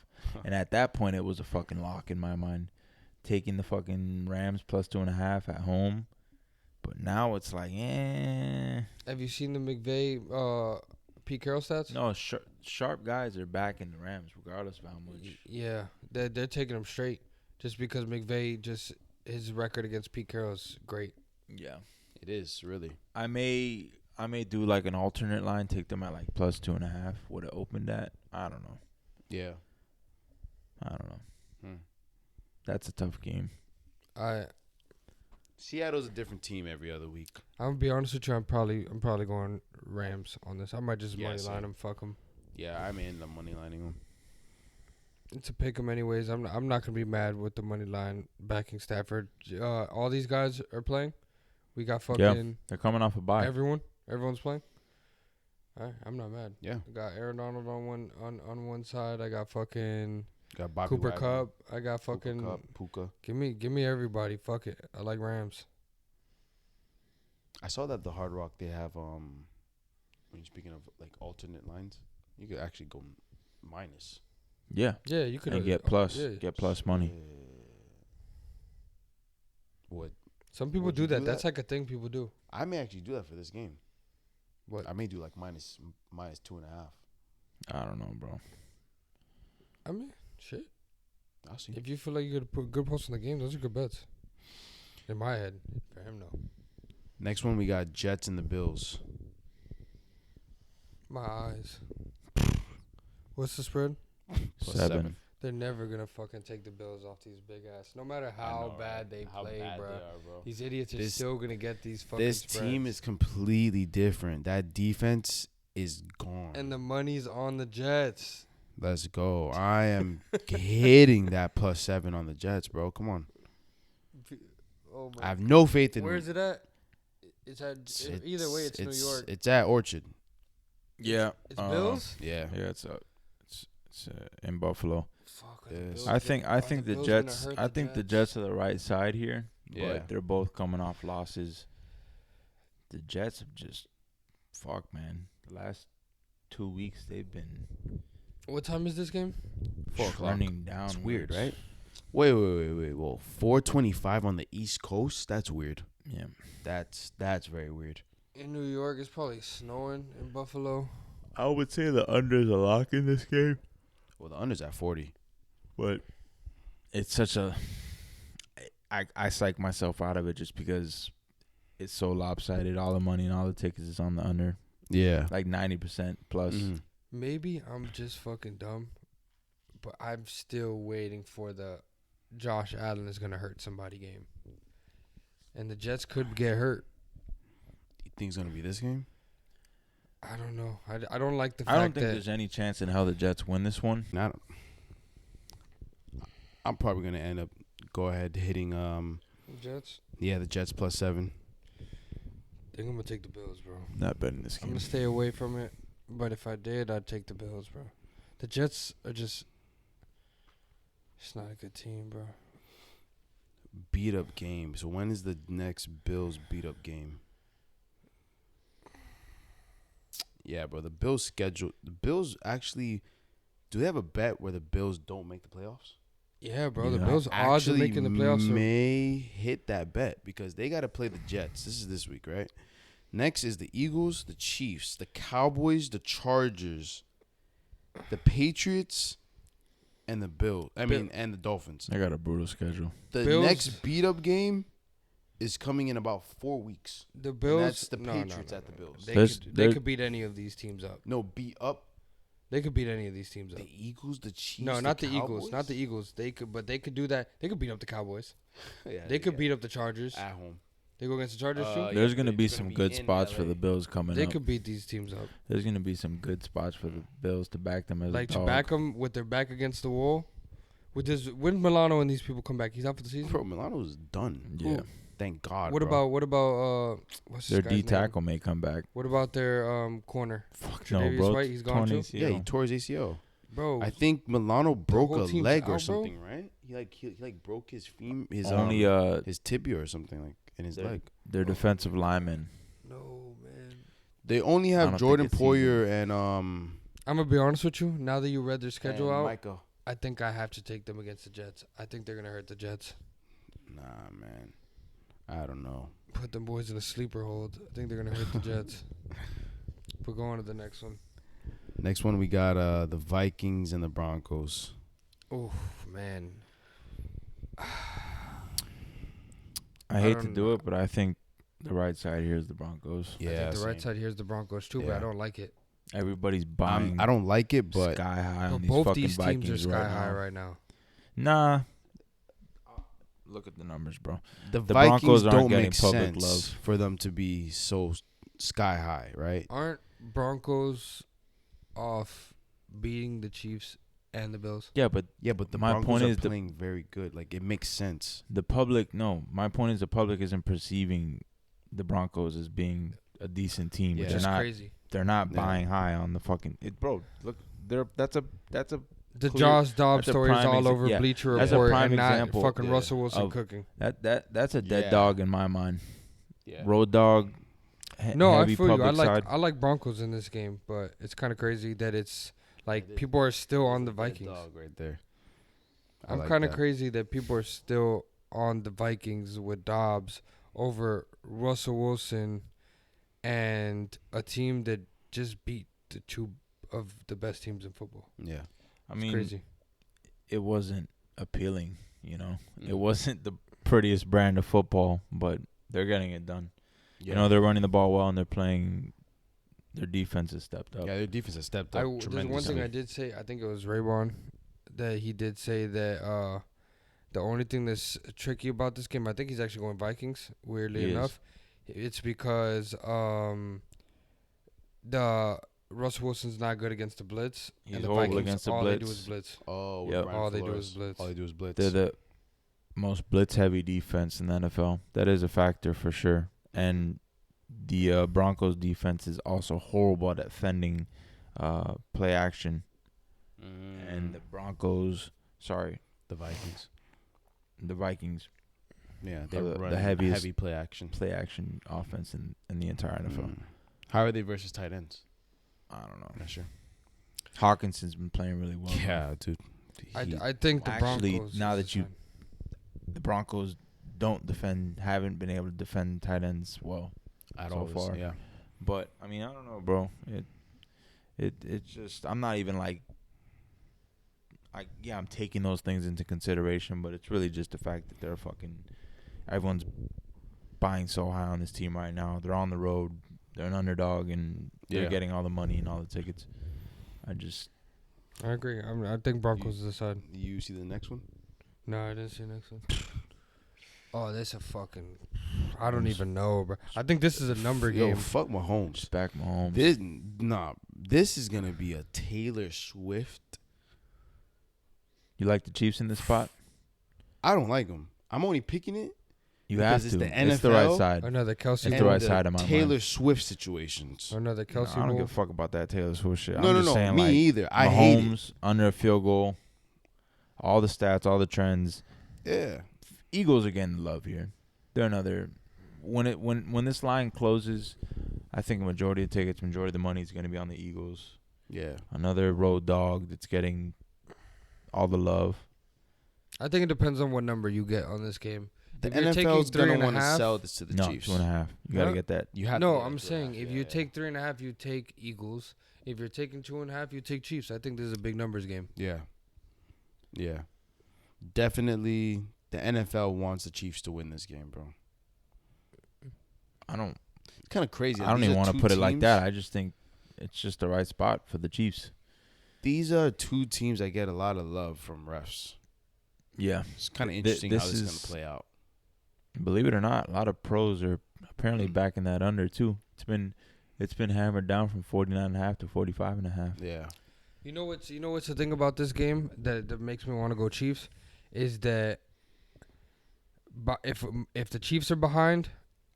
and at that point, it was a fucking lock in my mind. Taking the fucking Rams plus 2.5 at home, but now it's like, Have you seen the McVay Pete Carroll stats? No, sharp guys are back in the Rams, regardless of how much. Yeah, they're taking them straight just because McVay his record against Pete Carroll is great. Yeah, It is, really. I may do like an alternate line, take them at like plus 2.5. Would it opened at? I don't know. Yeah. I don't know. That's a tough game. Seattle's a different team every other week. I'm gonna be honest with you. I'm probably going Rams on this. I might just money line them. Fuck them. Yeah, I mean, I'm money lining them. It's a pick 'em anyways. I'm not gonna be mad with the money line backing Stafford. All these guys are playing. We got fucking They're coming off a bye. Everyone's playing. All right, I'm not mad. Yeah. I got Aaron Donald on one side. I got fucking Got Bobby Cooper Wagner, Kupp. I got fucking Cooper Kupp, Puka. give me everybody. Fuck it. I like Rams. I saw that the Hard Rock they have when you're speaking of like alternate lines, you could actually go minus. Yeah. Yeah, you could And get plus. Yeah. Get plus money. What? Some people Would do you that. do That's that? like a thing people do. I may actually do that for this game. What? I may do like minus 2.5. I don't know, bro. I mean, shit. I'll see. If you feel like you could put good points in the game, those are good bets. In my head, for him, no. Next one, we got Jets and the Bills. My eyes. What's the spread? Plus 7. They're never gonna fucking take the Bills off these big ass. No matter how bad they play, bro. These idiots are still gonna get these fucking This spreads. team is completely different. That defense is gone. And the money's on the Jets. Let's go. I am hitting that plus 7 on the Jets, bro. Come on. Oh my. I have no faith in. Where's it at? It's at. Either way, it's New York. It's at Orchard. Yeah. It's Bills. Yeah. Yeah, it's in Buffalo. Fuck. Yes. I think the Bills Jets. gonna hurt I the think the Jets? Jets are the right side here. Yeah. But they're both coming off losses. The Jets have just, man. The last 2 weeks they've been What time is this game? 4 o'clock. running down. It's weird, right? Wait. Well, 4:25 on the East Coast. That's weird. Yeah. That's very weird. In New York, it's probably snowing. In Buffalo, I would say the under's a lock in this game. Well, the under's at 40. But it's such a. I psych myself out of it just because it's so lopsided. All the money and all the tickets is on the under. Yeah. Like 90% plus. Mhm. maybe I'm just fucking dumb, but I'm still waiting for the Josh Allen is gonna hurt somebody game, and the Jets could get hurt. You think it's gonna be this game? I don't know. I don't like the I fact don't think that there's any chance in hell the Jets win this one. Not. I'm probably gonna end up go ahead hitting Jets. the Jets plus 7. I think I'm gonna take the Bills, bro. Not betting this I'm game. gonna stay away from it, but if I did, I'd take the Bills, bro. The Jets are just. It's not a good team, bro. Beat up game. So when is the next Bills beat up game? Yeah, bro. The Bills schedule. The Bills actually. Do they have a bet where the Bills don't make the playoffs? Yeah, bro. The Yeah. Bills odds of making the playoffs. May hit that bet because they got to play the Jets. This is this week, right? Next is the Eagles, the Chiefs, the Cowboys, the Chargers, the Patriots, and the Bills. And the Dolphins. I got a brutal schedule. The Bills- next beat up game is coming in about 4 weeks. The And Bills. that's the no, Patriots no, at the no, no. Bills. They There's- could beat any of these teams up. No, beat up They could beat any of these teams up. the Eagles, the Chiefs. No, not the Eagles. Cowboys? Not the Eagles. They could do that. They could beat up the Cowboys. Yeah, They could beat up the Chargers. at home. They go against the Chargers too. Yeah, There's going to they're be gonna some be good in spots for LA. the Bills coming They up. could beat these teams up. There's going to be some good spots for the Bills to back them as Like a to dog. back them with their back against the wall. When Milano and these people come back, he's out for the season. Bro, Milano's done. Yeah. Thank God. What bro. about what's Their this guy's D name? tackle may come back. What about their corner? Fuck no, Tre'Davious bro. White, he's gone too? Yeah, he tore his ACL. Bro, I think Milano broke whole a team's leg out, or bro? something, right? He broke his his Only his tibia or something like in his leg. their defensive linemen. no, man. They only I don't have think Jordan it's Poyer and I'm gonna be honest with you. Now that you read their schedule and out, Micah. I think I have to take them against the Jets. I think they're gonna hurt the Jets. Nah, man. I don't know. Put them boys in a sleeper hold. I think they're gonna hurt the Jets. But go on to the next one. Next one we got the Vikings and the Broncos. Oh man. I hate to don't do know. it, but I think the right side here is the Broncos. I think the right side here's the Broncos too, but I Yeah. don't like it. Everybody's buying I don't like it, but sky high But on these both fucking these teams Vikings are sky right high now. right now. Nah. Look at the numbers, bro. the Broncos Vikings aren't don't getting make public sense love. for them to be so sky high, right? Aren't Broncos off beating the Chiefs and the Bills? Yeah, but Yeah, but the My Broncos point are is the- playing very good. Like it makes sense. the public, no. My point is the public isn't perceiving the Broncos as being a decent team. Yeah. They're Which is not. crazy. They're not Yeah. buying high on the fucking. Bro, look, that's a The Clear- Josh Dobbs that's a story is prime all over yeah. Bleacher That's a Report prime and not example, fucking yeah, Russell Wilson of- cooking. that's a dead Yeah. dog in my mind. Yeah. Road dog. No, I heavy feel you. I public side. like Broncos in this game, but it's kind of crazy that it's like people are still on the Vikings. Dog right there. I I'm like kind of that. crazy that people are still on the Vikings with Dobbs over Russell Wilson and a team that just beat the two of the best teams in football. Yeah. I It's mean, crazy. it wasn't appealing, you know. Mm. It wasn't the prettiest brand of football, but they're getting it done. Yeah. You know, they're running the ball well and they're playing. Their defense has stepped up. Yeah, their defense has stepped up There's tremendously. one thing I did say. I think it was Raybon that he did say that the only thing that's tricky about this game, I think he's actually going Vikings. Weirdly He is. enough, it's because the Russell Wilson's not good against the blitz, He's and the horrible Vikings against the all blitz. they do is blitz. Oh, with Yep. Brian All they do Flores. is blitz. All they do is blitz. They're the most blitz-heavy defense in the NFL. That is a factor for sure. And the Broncos defense is also horrible at defending play action. And the the Vikings. the Vikings Yeah, are they're the running heaviest heavy play action. play action offense in the entire NFL. How are they versus tight ends? I don't know. Not sure. Hawkinson's been playing really well. Yeah, dude. I think the Actually, Broncos. now is that you- The Broncos haven't been able to defend tight ends well. At so all far. Yeah. But I mean, I don't know, bro. It's just I'm not even like I'm taking those things into consideration, but it's really just the fact that everyone's buying so high on this team right now. They're on the road, they're an underdog, and they're getting all the money and all the tickets. I agree. I think Broncos is the side. You see the next one? No, I didn't see the next one. Oh, this a fucking. I don't even know, bro. I think this is a number Yo, game. fuck Mahomes. just back Mahomes. This is gonna be a Taylor Swift. You like the Chiefs in this spot? I don't like him. I'm only picking it You because have it's to. the It's the right NFL. side. Another Kelsey. It's the Bowl. right side of my Taylor mind. Swift situations. Another No, Kelsey. I don't Bowl. give a fuck about that Taylor Swift shit. No, I'm no, just no. saying, Me like, either. I hate it. Mahomes under a field goal, all the stats, all the trends. Yeah. Eagles are getting love here. They're another. When this line closes, I think a majority of tickets, majority of the money is going to be on the Eagles. Yeah. Another road dog that's getting all the love. I think it depends on what number you get on this game. The If you're taking NFL's gonna 3.5 want to sell this to the No, Chiefs. 2.5. You got to Huh? get that. You have No, to, I'm saying if you yeah. take 3.5, you take Eagles. If you're taking 2.5, you take Chiefs. I think this is a big numbers game. Yeah. Yeah. Definitely, the NFL wants the Chiefs to win this game, bro. I don't It's kind of crazy. even These are want to two put it like teams- that. I just think it's just the right spot for the Chiefs. These are two teams that get a lot of love from refs. Yeah. It's kind of interesting how this this is is- going to play out. Believe it or not, a lot of pros are apparently backing that under too. It's been hammered down from 49.5 to 45.5. Yeah. You know what's the thing about this game that makes me want to go Chiefs is that if the Chiefs are behind,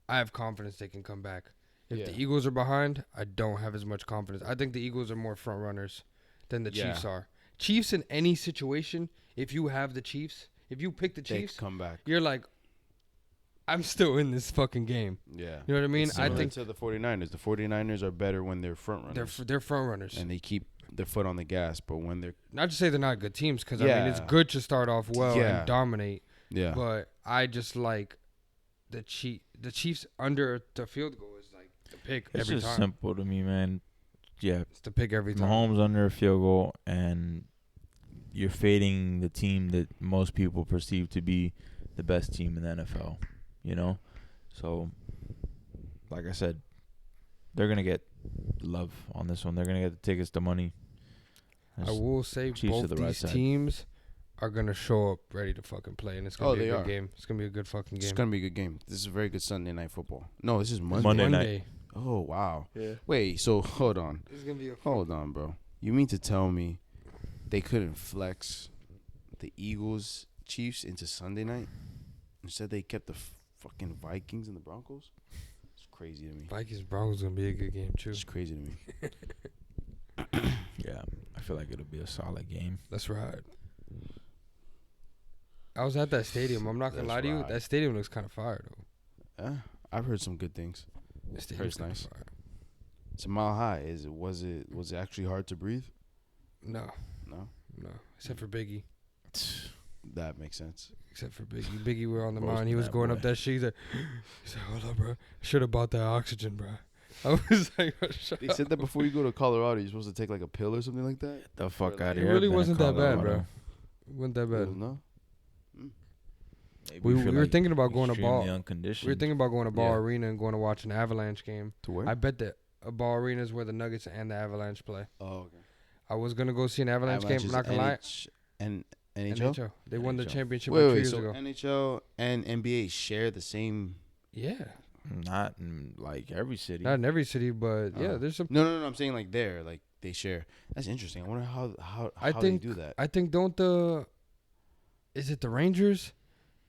I have confidence they can come back. If Yeah. the Eagles are behind, I don't have as much confidence. I think the Eagles are more front runners than the Chiefs are. Chiefs in any situation, if you have the Chiefs, if you pick the They Chiefs, come back. you're like, I'm still in this fucking game. Yeah. You know what I mean? It's I similar think to the 49ers. The 49ers are better when they're front runners. they're front runners. And they keep their foot on the gas, but when they're Not to say they're not good teams, because I mean it's Yeah. good to start off well Yeah. and dominate. yeah. But I just like the Chiefs under the field goal is like the pick It's every just time. simple to me, man. Yeah, It's the pick every time. Mahomes under a field goal, and you're fading the team that most people perceive to be the best team in the NFL. You know, so like I said, they're gonna get love on this one. They're gonna get the tickets, the money. I will say Chiefs are both the right these side. teams are gonna show up ready to fucking play, and it's gonna be they a good are. game. It's gonna be a good fucking It's game. gonna be a good game. This is a very good Sunday night football. No, this is Monday. Monday night. Oh wow. Yeah. Wait, so hold on. This is gonna be a Hold on, bro. You mean to tell me they couldn't flex the Eagles Chiefs into Sunday night? Instead they kept the fucking Vikings and the Broncos? It's crazy to me. Vikings Broncos gonna be a good game too. It's crazy to me. Yeah, I feel like it'll be a solid game. That's right. I was at that stadium. I'm not gonna That's lie to you. right. That stadium looks kind of fire though. I've heard some good things. The stadium's Heard it's kinda nice. fire. It's a mile high. Was it actually hard to breathe? No, No. except for Biggie. That makes sense. Except for Biggie. Biggie were on the Roasting mind. He was that going boy. up that shit. He said, hold up, bro. Should have bought that oxygen, bro. I was like, shut They up. said that before you go to Colorado, you're supposed to take like a pill or something like that. The fuck Or out of It here. really I've been to wasn't that bad, bro. Colorado. It wasn't that Oh, bad. no. Maybe We if you're, were like, thinking about going to extremely ball. unconditioned. We were thinking about going to Ball Yeah. Arena and going to watch an Avalanche game. To where? I bet that a Ball Arena is where the Nuggets and the Avalanche play. Oh, okay. I was gonna go see an Avalanche game. I'm not gonna lie. And NHL. They won the NHL. championship Wait, like 2 wait. years So ago. NHL and NBA share the same. Yeah, Not in like every city. not in every city, but yeah, Oh. there's some. No. I'm saying like there, like they share. That's interesting. I wonder how I they think- do that. I think is it the Rangers?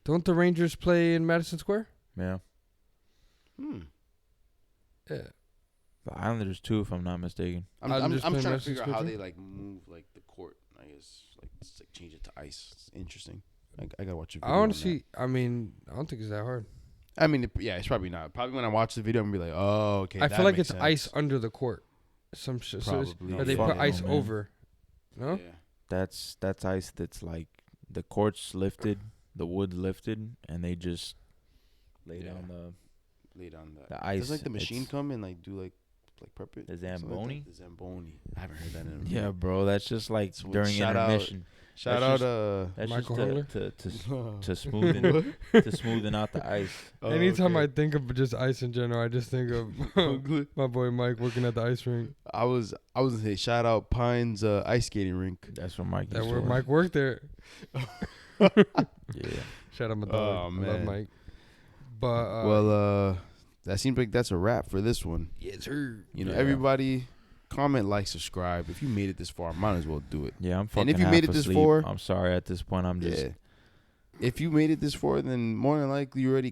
Don't the Rangers play in Madison Square? Yeah. Hmm. Yeah. The Islanders too, if I'm not mistaken. I'm Islanders trying play to Madison figure out Square how too? they like move like the court. I guess like just, like change it to ice. It's interesting. I gotta watch a video. I on honestly, I mean, I don't think it's that hard. that. I mean, yeah, it's probably not. Probably when I watch the video, I'm gonna be like, oh, okay. I that feel like makes it's sense. ice under the court. Some shit. So Probably. or they Fuck put no, ice man. over. No. Yeah. That's ice that's like the court's lifted, the wood's lifted, and they just lay Yeah. down Lay down that. the ice. Does like the machine It's- come and like do like prep it? The Something like that? Zamboni? The Zamboni. I haven't heard that in a minute. Yeah, bro. That's just like Sweet. during Shout out- intermission. Shout That's out That's Michael just Hurler? to smoothen to smoothen out the ice. Anytime I think of just ice in general, I just think of my boy Mike working at the ice rink. I was gonna say shout out Pines ice skating rink. That's what Mike. That used where to Mike worked there. work. Yeah. Shout out my dog. Oh, I love man. Mike. But Well, that seems like that's a wrap for this one. yes, sir. You know, Yeah. everybody comment, like, subscribe. If you made it this far, might as well do it. Yeah, I'm fucking if you half made it this asleep. far- I'm sorry at this point. I'm just Yeah. If you made it this far, then more than likely you already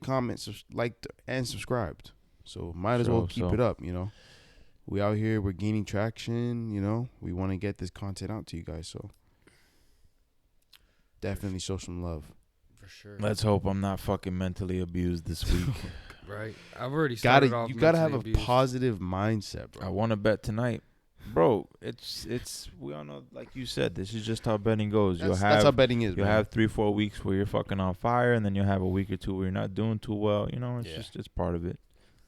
liked, and subscribed. So might as well keep So- it up. You know, we out here, we're gaining traction. You know, we want to get this content out to you guys. So definitely show some love. For sure. Let's hope I'm not fucking mentally abused this week. Right. I've already started off You gotta have a mentally abused. positive mindset, bro. I want to bet tonight, bro. It's we all know, like you said, this is just how betting goes. That's how betting is. You'll man. have 3-4 weeks where you're fucking on fire, and then you'll have a week or two where you're not doing too well. You know, it's part of it.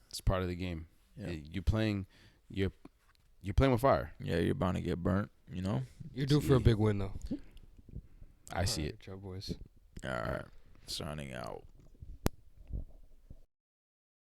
It's part of the game. Yeah, You're playing with fire. yeah, you're bound to get burnt. You know. You're due for a big win though. I see it. Ciao, boys. All right, signing out.